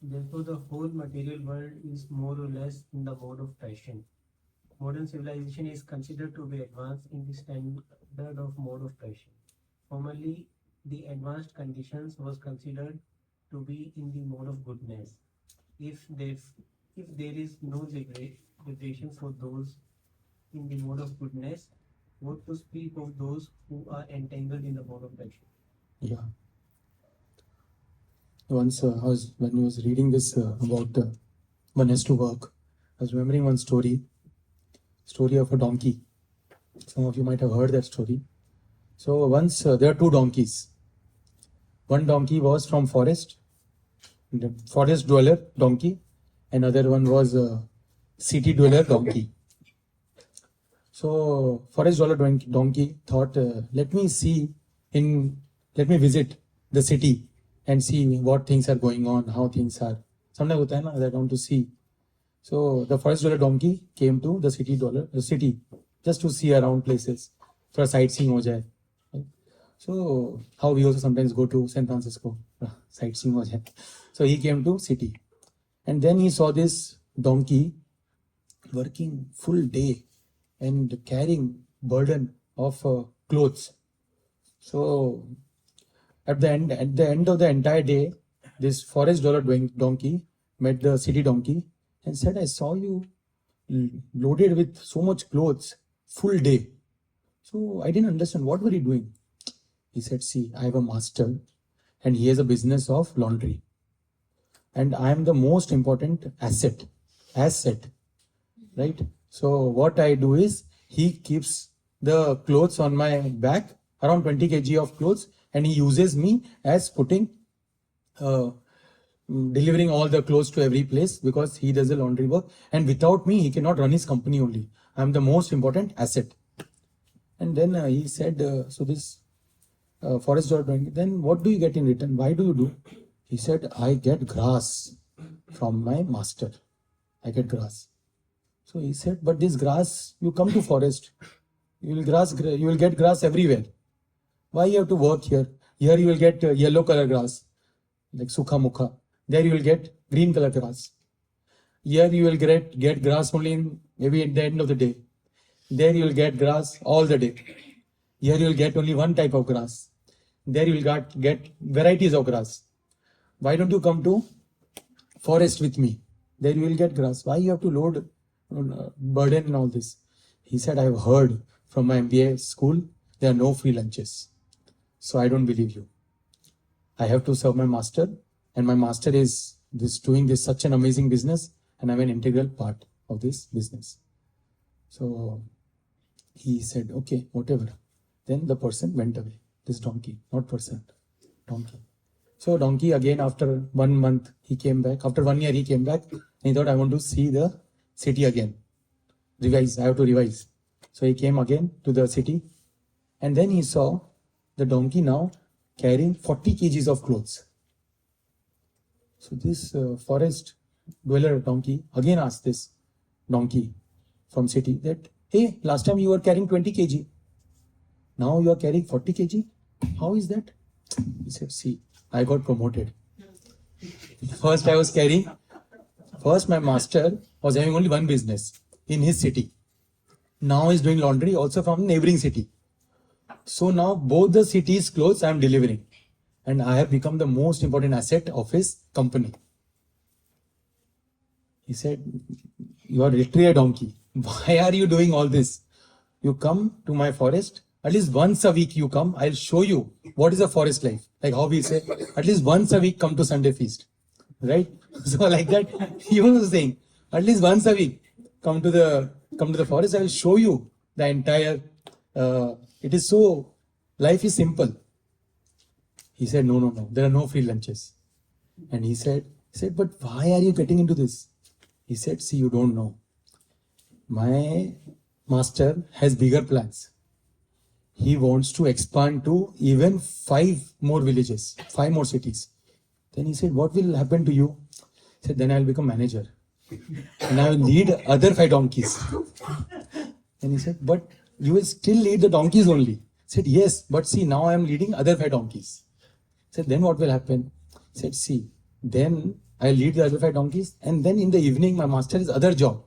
Therefore, the whole material world is more or less in the mode of passion. Modern civilization is considered to be advanced in the standard of mode of passion. Formerly, the advanced conditions was considered to be in the mode of goodness. If there is no liberation for those in the mode of goodness, what to speak of those who are entangled in the mode of passion? Yeah. Once when I was reading this about one has to work, I was remembering one story of a donkey. Some of you might have heard that story. So once there are 2 donkeys. One donkey was from forest dweller donkey, another one was a city dweller donkey. So forest dweller donkey thought, let me visit the city and see what things are going on, how things are. Sometimes hota hai na, I want to see. So the forest dweller donkey came to the city just to see around places. For sightseeing ho jaye. So how we also sometimes go to San Francisco, sightseeing ho jaye. So he came to city. And then he saw this donkey working full day and carrying burden of clothes. So at the end of the entire day, this forest dweller donkey met the city donkey and said, I saw you loaded with so much clothes, full day. So I didn't understand, what were you doing? He said, see, I have a master and he has a business of laundry. And I am the most important asset, right? So what I do is, he keeps the clothes on my back, around 20 kg of clothes, and he uses me as putting delivering all the clothes to every place because he does the laundry work. And without me, he cannot run his company only. I am the most important asset. And then he said, so this forest dweller donkey, then what do you get in return? Why do you do? He said, I get grass from my master. I get grass. So he said, but this grass, you come to forest, you will get grass everywhere. Why you have to work here? Here you will get yellow color grass, like sukha mukha. There you will get green color grass. Here you will get grass only maybe at the end of the day. There you will get grass all the day. Here you will get only one type of grass. There you will get varieties of grass. Why don't you come to forest with me? There you will get grass. Why you have to load burden and all this? He said, I have heard from my MBA school, there are no free lunches. So I don't believe you. I have to serve my master, and my master is doing this such an amazing business, and I'm an integral part of this business. So he said, okay, whatever. Then the person went away. This donkey, not person, donkey. So donkey again, after 1 month, he came back. After 1 year, he came back. And he thought, I want to see the city again. Revise, I have to revise. So he came again to the city. And then he saw the donkey now carrying 40 kgs of clothes. So this forest dweller donkey again asked this donkey from city that, hey, last time you were carrying 20 kg. Now you are carrying 40 kg. How is that? He said, see, I got promoted. First my master was having only one business in his city. Now he's doing laundry also from neighboring city. So now both the city's clothes I am delivering. And I have become the most important asset of his company. He said, you are literally a donkey. Why are you doing all this? You come to my forest. At least once a week you come. I'll show you what is a forest life. Like how we say, at least once a week come to Sunday feast. Right? So like that, he was saying, at least once a week come to the forest. I will show you the entire. It is so. Life is simple. He said, no. There are no free lunches. And he said, but why are you getting into this? He said, see, you don't know. My master has bigger plans. He wants to expand to even 5 more villages, 5 more cities. Then he said, what will happen to you? He said, then I will become manager. And I will lead other 5 donkeys. And he said, but you will still lead the donkeys only. He said, yes, but see, now I am leading other 5 donkeys. He said, then what will happen? He said, see, then I will lead the other 5 donkeys. And then in the evening, my master has other job.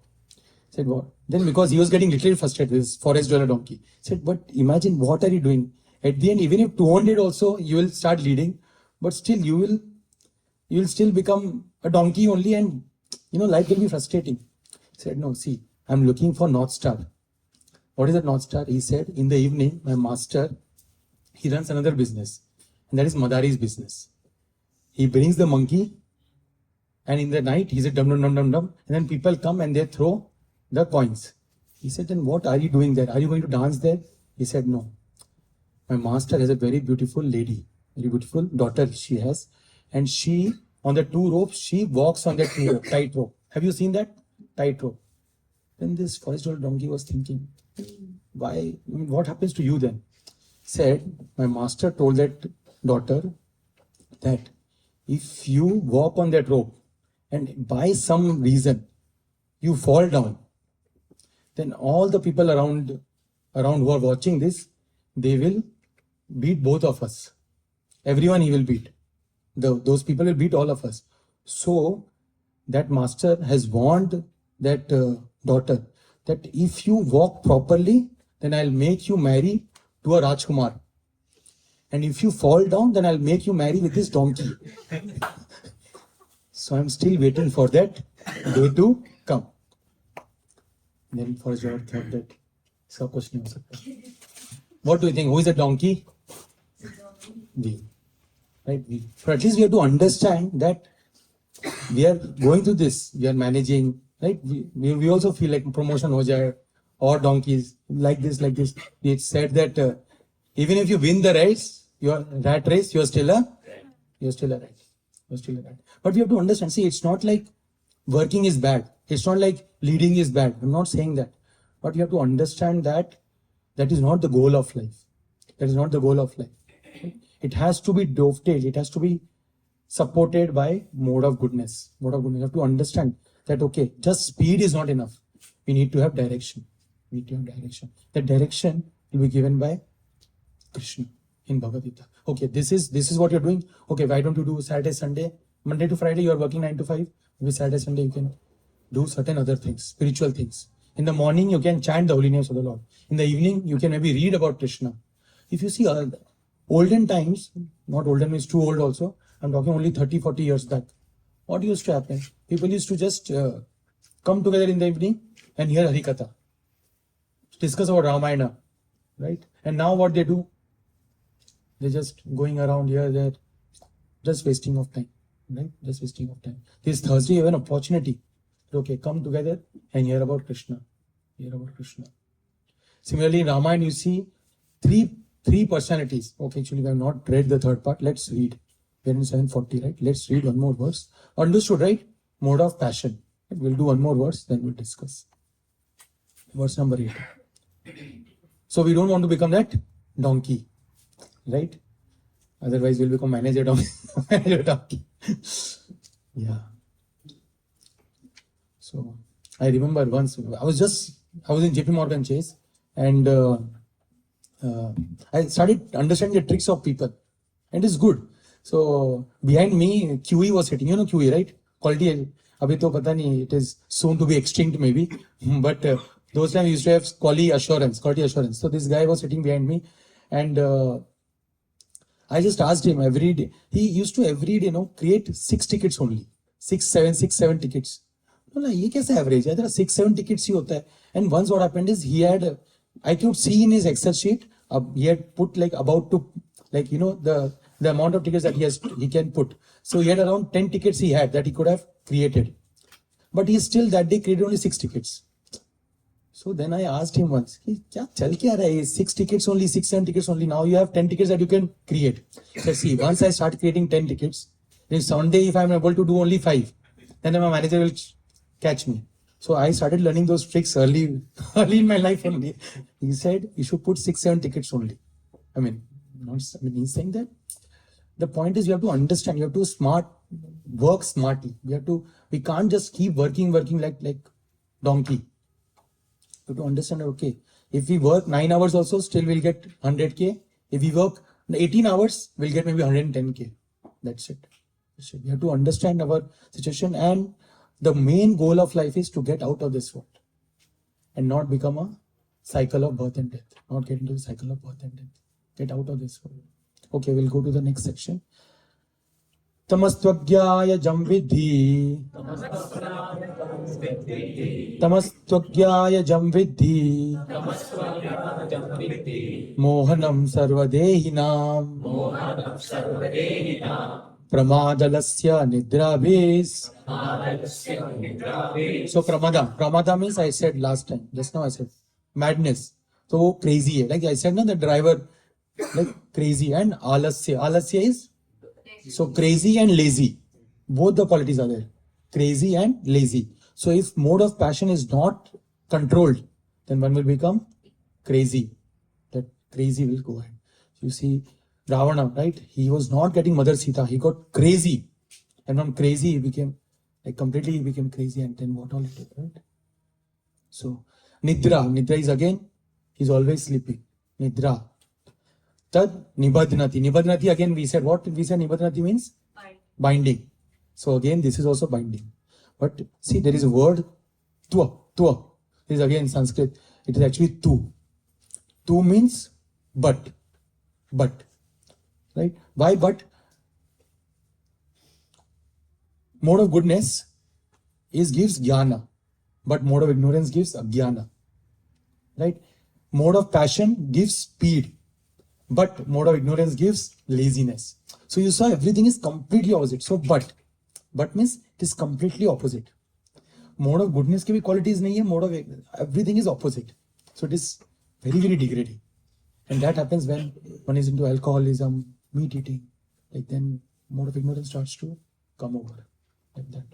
He said, what? Then because he was getting little frustrated with his forest dweller donkey. He said, but imagine what are you doing? At the end, even if 200 also, you will start leading. But still, you will still become a donkey only, and life will be frustrating. He said, no, see, I'm looking for North Star. What is that North Star? He said, in the evening, my master, he runs another business, and that is Madari's business. He brings the monkey, and in the night, he said, dum, dum, dum, dum, dum, and then people come and they throw the coins. He said, then what are you doing there? Are you going to dance there? He said, no. My master has a very beautiful lady, very beautiful daughter she has, and she, on the 2 ropes, she walks on that tight rope. Have you seen that? Tight rope. Then this forest dweller donkey was thinking, why? What happens to you then? Said, my master told that daughter that if you walk on that rope and by some reason you fall down, then all the people around who are watching this, they will beat both of us. Everyone he will beat. Those people will beat all of us. So that master has warned that daughter that if you walk properly, then I'll make you marry to a Rajkumar. And if you fall down, then I'll make you marry with this donkey. So I'm still waiting for that day to come. Then forest dweller thought that इसका कुछ नहीं हो सकता. What do you think? Who is the donkey? We. Right? We. So at least we have to understand that we are going through this. We are managing. Right? We also feel like promotion ho jaye or donkeys like this. It said that even if you win the race, your rat race, you're still a rat. You're still like that. But we have to understand, see, it's not like working is bad. It's not like leading is bad. I'm not saying that. But you have to understand that that is not the goal of life. That is not the goal of life. It has to be dovetailed. It has to be supported by mode of goodness. Mode of goodness. You have to understand that, okay, just speed is not enough. We need to have direction. We need to have direction. That direction will be given by Kṛṣṇa in Bhagavad Gita. Okay, this is what you're doing. Okay, why don't you do Saturday, Sunday? Monday to Friday, you're working 9 to 5. Maybe Saturday, Sunday, you can do certain other things, spiritual things. In the morning, you can chant the holy names of the Lord. In the evening, you can maybe read about Kṛṣṇa. If you see olden times, not olden means too old also, I'm talking only 30, 40 years back. What used to happen? People used to just come together in the evening and hear Harikatha, discuss about Ramayana, right? And now what they do? They're just going around here, there, just wasting of time, right? Just wasting of time. This Thursday, you have an opportunity. Okay, come together and hear about Kṛṣṇa. Hear about Kṛṣṇa. Similarly, in Ramayana, you see three personalities. Okay, actually, we have not read the third part. Let's read. We're in 740, right? Let's read one more verse. Understood, right? Mode of passion. We'll do one more verse, then we'll discuss. Verse number 8. So we don't want to become that donkey, right? Otherwise, we'll become manager donkey. Manager donkey. Yeah. So I remember once I was in JP Morgan Chase, and I started understanding the tricks of people, and it's good. So behind me, QE was sitting. You know QE, right? Quality. Abhi to pata nahi, it is soon to be extinct maybe. But those times we used to have quality assurance. So this guy was sitting behind me, and I just asked him every day. He used to every day, create 6 tickets only. 6, 7 tickets. बोला ये कैसे average है? There are 6, 7 tickets ही होता है. And once what happened is I could see in his Excel sheet, he had put like about to, like, the amount of tickets that he can put. So he had around 10 tickets he had that he could have created. But he still that day created only 6 tickets. So then I asked him once, क्या चल क्या रहा है? 6 tickets only, 6, 7 tickets only. Now you have 10 tickets that you can create. So see, once I start creating 10 tickets, then Sunday if I'm able to do only 5, then my manager will catch me. So I started learning those tricks early in my life only. He said you should put 6, 7 tickets only. He's saying that the point is you have to understand, you have to work smartly. We can't just keep working like donkey. You have to understand, okay, if we work 9 hours also, still we'll get 100K. If we work 18 hours, we'll get maybe 110K. That's it. We have to understand our situation, and the main goal of life is to get out of this world and not become a cycle of birth and death. Not get into the cycle of birth and death. Get out of this world. Okay, we'll go to the next section. Tamastvagya jam viddhi. Tamastvagya jam viddhi. Mohanam sarva dehinam. Pramadalasya nidrabhes. So pramada means, I said last time, just now I said madness. So crazy hai. Like I said, the driver, like crazy, and alasya is so crazy and lazy. Both the qualities are there. Crazy and lazy. So if mode of passion is not controlled, then one will become crazy. That crazy will go ahead. You see Ravana, right? He was not getting Mother Sita. He got crazy. And from crazy, he became crazy, and then what all he did, right? So Nidra is again, he's always sleeping. Nidra. Tad nibadhnāti. Nibadhnāti again we said nibadhnāti means? Binding. So again this is also binding. But see, there is a word tva. This is again Sanskrit. It is actually tu. Tu means but. Right? Why but? Mode of goodness gives jnana, but mode of ignorance gives ajnana. Right? Mode of passion gives speed, but mode of ignorance gives laziness. So you saw everything is completely opposite. So but means it is completely opposite. Mode of goodness की भी qualities नहीं है. Mode of everything is opposite. So it is very, very degrading, and that happens when one is into alcoholism, meat eating. Like then mode of ignorance starts to come over. Like that.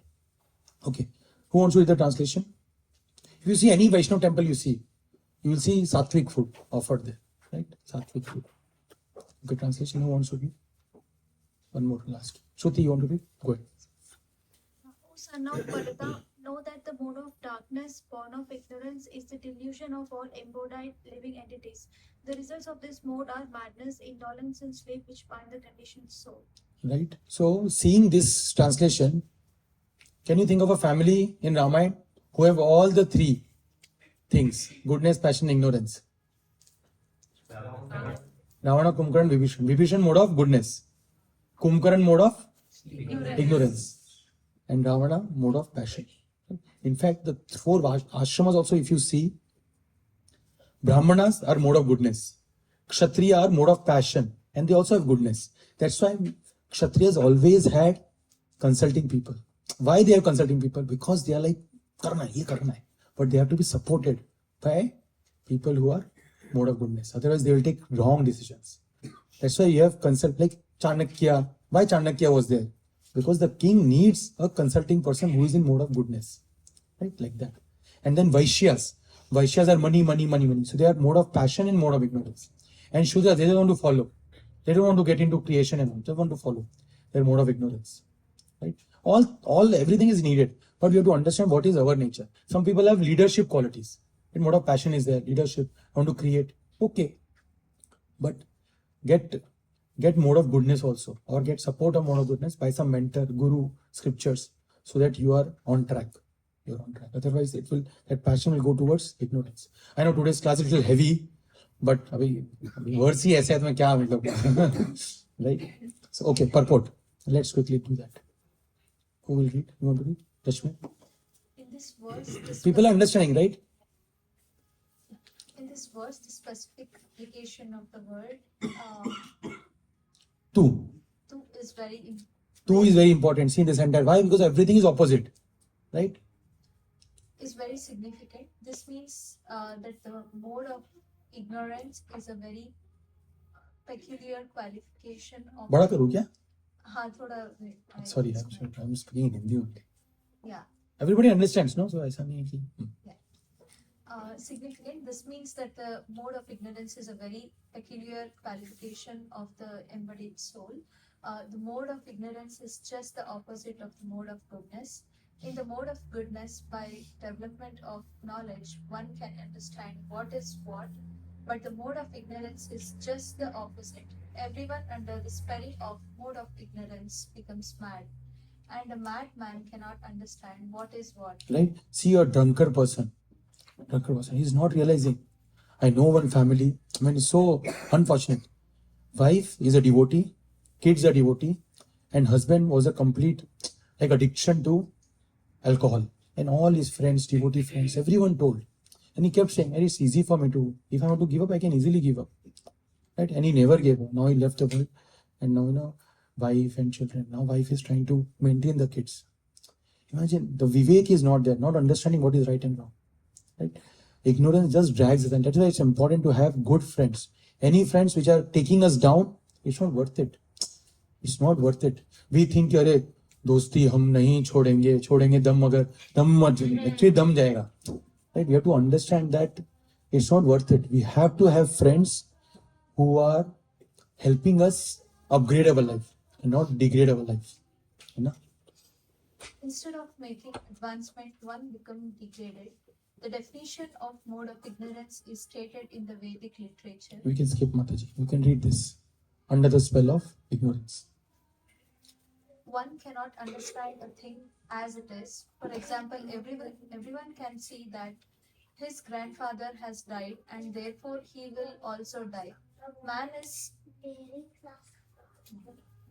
Okay. Who wants to read the translation? If you see any Vaishnav temple, you will see sattvic food offered there. Right? Sattvic food. Okay, translation. Who wants to read? One more last. Shruti, you want to read? Go ahead. O son of Bharata, know that the mode of darkness, born of ignorance, is the delusion of all embodied living entities. The results of this mode are madness, indolence, and sleep, which bind the conditioned soul. Right? So, seeing this translation, can you think of a family in Ramayana who have all the three things: goodness, passion, ignorance? Ravana, Kumbhakarna, Vibhishan. Vibhishan, mode of goodness. Kumbhakarna, mode of ignorance. And Ravana, mode of passion. In fact, the four ashramas also, if you see, Brahmanas are mode of goodness, Kshatriya are mode of passion, and they also have goodness. That's why Kshatriyas always had consulting people. Why they have consulting people? Because they are like, karna hai. But they have to be supported by people who are mode of goodness. Otherwise, they will take wrong decisions. That's why you have consult like Chanakya. Why Chanakya was there? Because the king needs a consulting person who is in mode of goodness. Right? Like that. And then Vaishyas. Vaishyas are money. So they are mode of passion and mode of ignorance. And Shudras, they don't want to follow. They don't want to get into creation and all. They want to follow. They're mode of ignorance. Right? Everything is needed. But we have to understand what is our nature. Some people have leadership qualities. And mode of passion is there. Leadership. Want to create. Okay. But get mode of goodness also. Or get support of mode of goodness by some mentor, guru, scriptures. So that you are on track. You're on track. Otherwise, that passion will go towards ignorance. I know today's class is a little heavy, but words ही ऐसे हैं तो मैं क्या मतलब right? So okay, purport. Let's quickly do that. Who will read? You want to read? Rashmi? In this verse, People are understanding, right? In this verse, the specific application of the word Two. is very Two is very important. See this entire. Why? Because everything is opposite, right? is very significant. This means that the mode of ignorance is a very peculiar qualification of. बड़ा करूँ क्या? हाँ थोड़ा. Sorry, I'm speaking in Hindi only. Yeah. Everybody understands, no? So ऐसा नहीं है कि. Significant. This means that the mode of ignorance is a very peculiar qualification of the embodied soul. The mode of ignorance is just the opposite of the mode of goodness. In the mode of goodness, by development of knowledge, one can understand what is what, but the mode of ignorance is just the opposite. Everyone under the spell of mode of ignorance becomes mad, and a madman cannot understand what is what. Right? See a drunkard person. He's not realizing. I know one family. I mean, it's so unfortunate. Wife is a devotee, kids are devotee, and husband was a complete addiction to alcohol. And all his friends, devotee friends, everyone told. And he kept saying, it's easy for me to, if I want to give up, I can easily give up. Right? And he never gave up. Now he left the world. And now, wife and children. Now wife is trying to maintain the kids. Imagine, the vivek is not there, not understanding what is right and wrong. Right? Ignorance just drags us, and that's why it's important to have good friends. Any friends which are taking us down, it's not worth it. It's not worth it. We think, अरे दोस्ती हम नहीं छोड़ेंगे दम मगर दम मत actually दम जाएगा. Right? We have to understand that it's not worth it. We have to have friends who are helping us upgrade our life and not degrade our life. You know? Instead of making advancement, one becomes degraded. The definition of mode of ignorance is stated in the Vedic literature. We can skip Mataji. You can read this. Under the spell of ignorance. One cannot understand a thing as it is. For example, everyone can see that his grandfather has died and therefore he will also die. Man is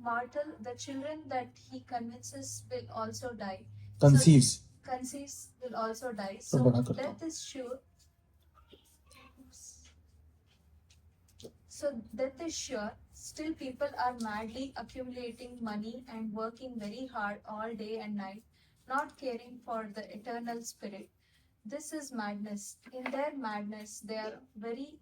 mortal. The children that he convinces will also die. Conceives. Conceives will also die. So death is sure. Still, people are madly accumulating money and working very hard all day and night, not caring for the eternal spirit. This is madness. In their madness, they are very,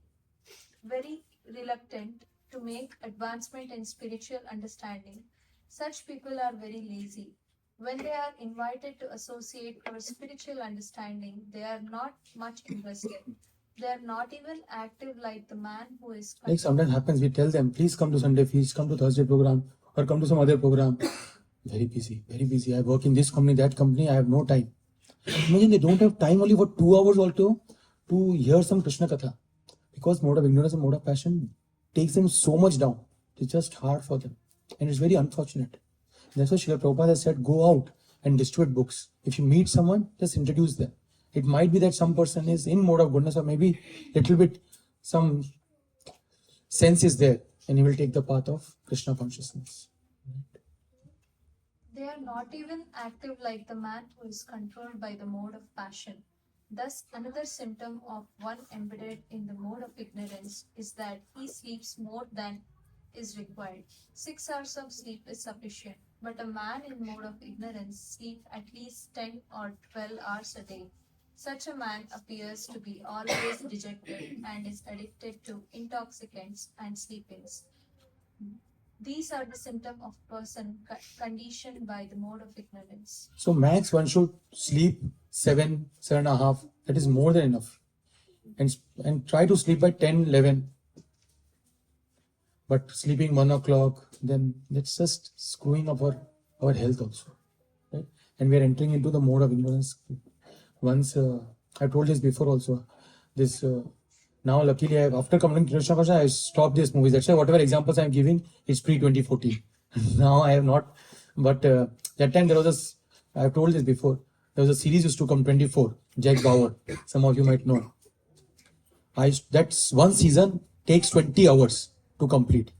very reluctant to make advancement in spiritual understanding. Such people are very lazy. When they are invited to associate for spiritual understanding, they are not much interested. They are not even active like the man who is Like sometimes happens, we tell them, please come to Sunday feast, come to Thursday program, or come to some other program. Very busy, very busy. I work in this company, that company, I have no time. Imagine they don't have time only for 2 hours also to hear some Krishna Katha. Because mode of ignorance and mode of passion takes them so much down. It's just hard for them. And it's very unfortunate. That's why Srila Prabhupada has said, go out and distribute books. If you meet someone, just introduce them. It might be that some person is in mode of goodness, or maybe little bit some sense is there, and he will take the path of Krishna consciousness. They are not even active like the man who is controlled by the mode of passion. Thus, another symptom of one embedded in the mode of ignorance is that he sleeps more than is required. 6 hours of sleep is sufficient, but a man in mode of ignorance sleeps at least 10 or 12 hours a day. Such a man appears to be always dejected and is addicted to intoxicants and sleepings. These are the symptoms of person conditioned by the mode of ignorance. So max one should sleep 7.5. That is more than enough. And try to sleep by 10, 11. But sleeping 1 o'clock, then that's just screwing up our health also. Right? And we are entering into the mode of ignorance. Once, I told this before also. This now luckily after coming to Kṛṣṇa, I stopped these movies. That's why whatever examples I am giving is pre-2014. Now I have not. But that time there was I have told this before. There was a series used to come 24. Jack Bauer. Some of you might know. That's one season takes 20 hours to complete.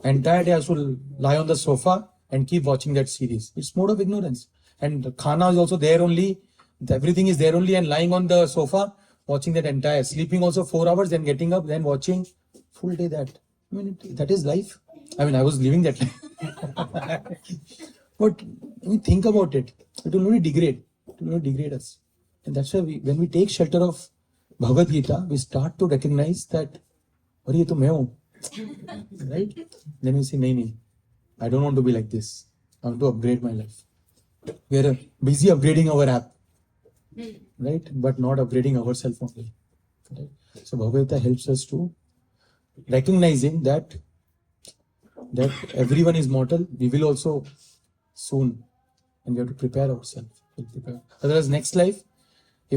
Entire day I should lie on the sofa and keep watching that series. It's mode of ignorance. And the khana is also there only. Everything is there only, and lying on the sofa watching that entire, sleeping also 4 hours, then getting up, then watching full day that. I mean, that is life. I mean, I was living that life. But I mean, think about it. It will only degrade. It will only degrade us. And that's why when we take shelter of Bhagavad Gita, we start to recognize that, "Arey, ye to main hu." Right? Then we say, "Nahi, I don't want to be like this. I want to upgrade my life." We are busy upgrading our app. Right? But not upgrading ourselves only. Right? So Bhagavad Gita helps us to recognizing that everyone is mortal. We will also soon, and we have to prepare ourselves. We'll prepare. Otherwise, next life,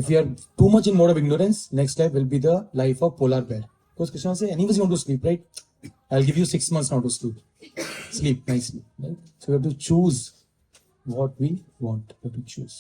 if we are too much in mode of ignorance, next life will be the life of polar bear. Because Krishna says, anyways you want to sleep, right? I'll give you 6 months now to sleep. Sleep nicely. Right? So we have to choose what we want. We have to choose.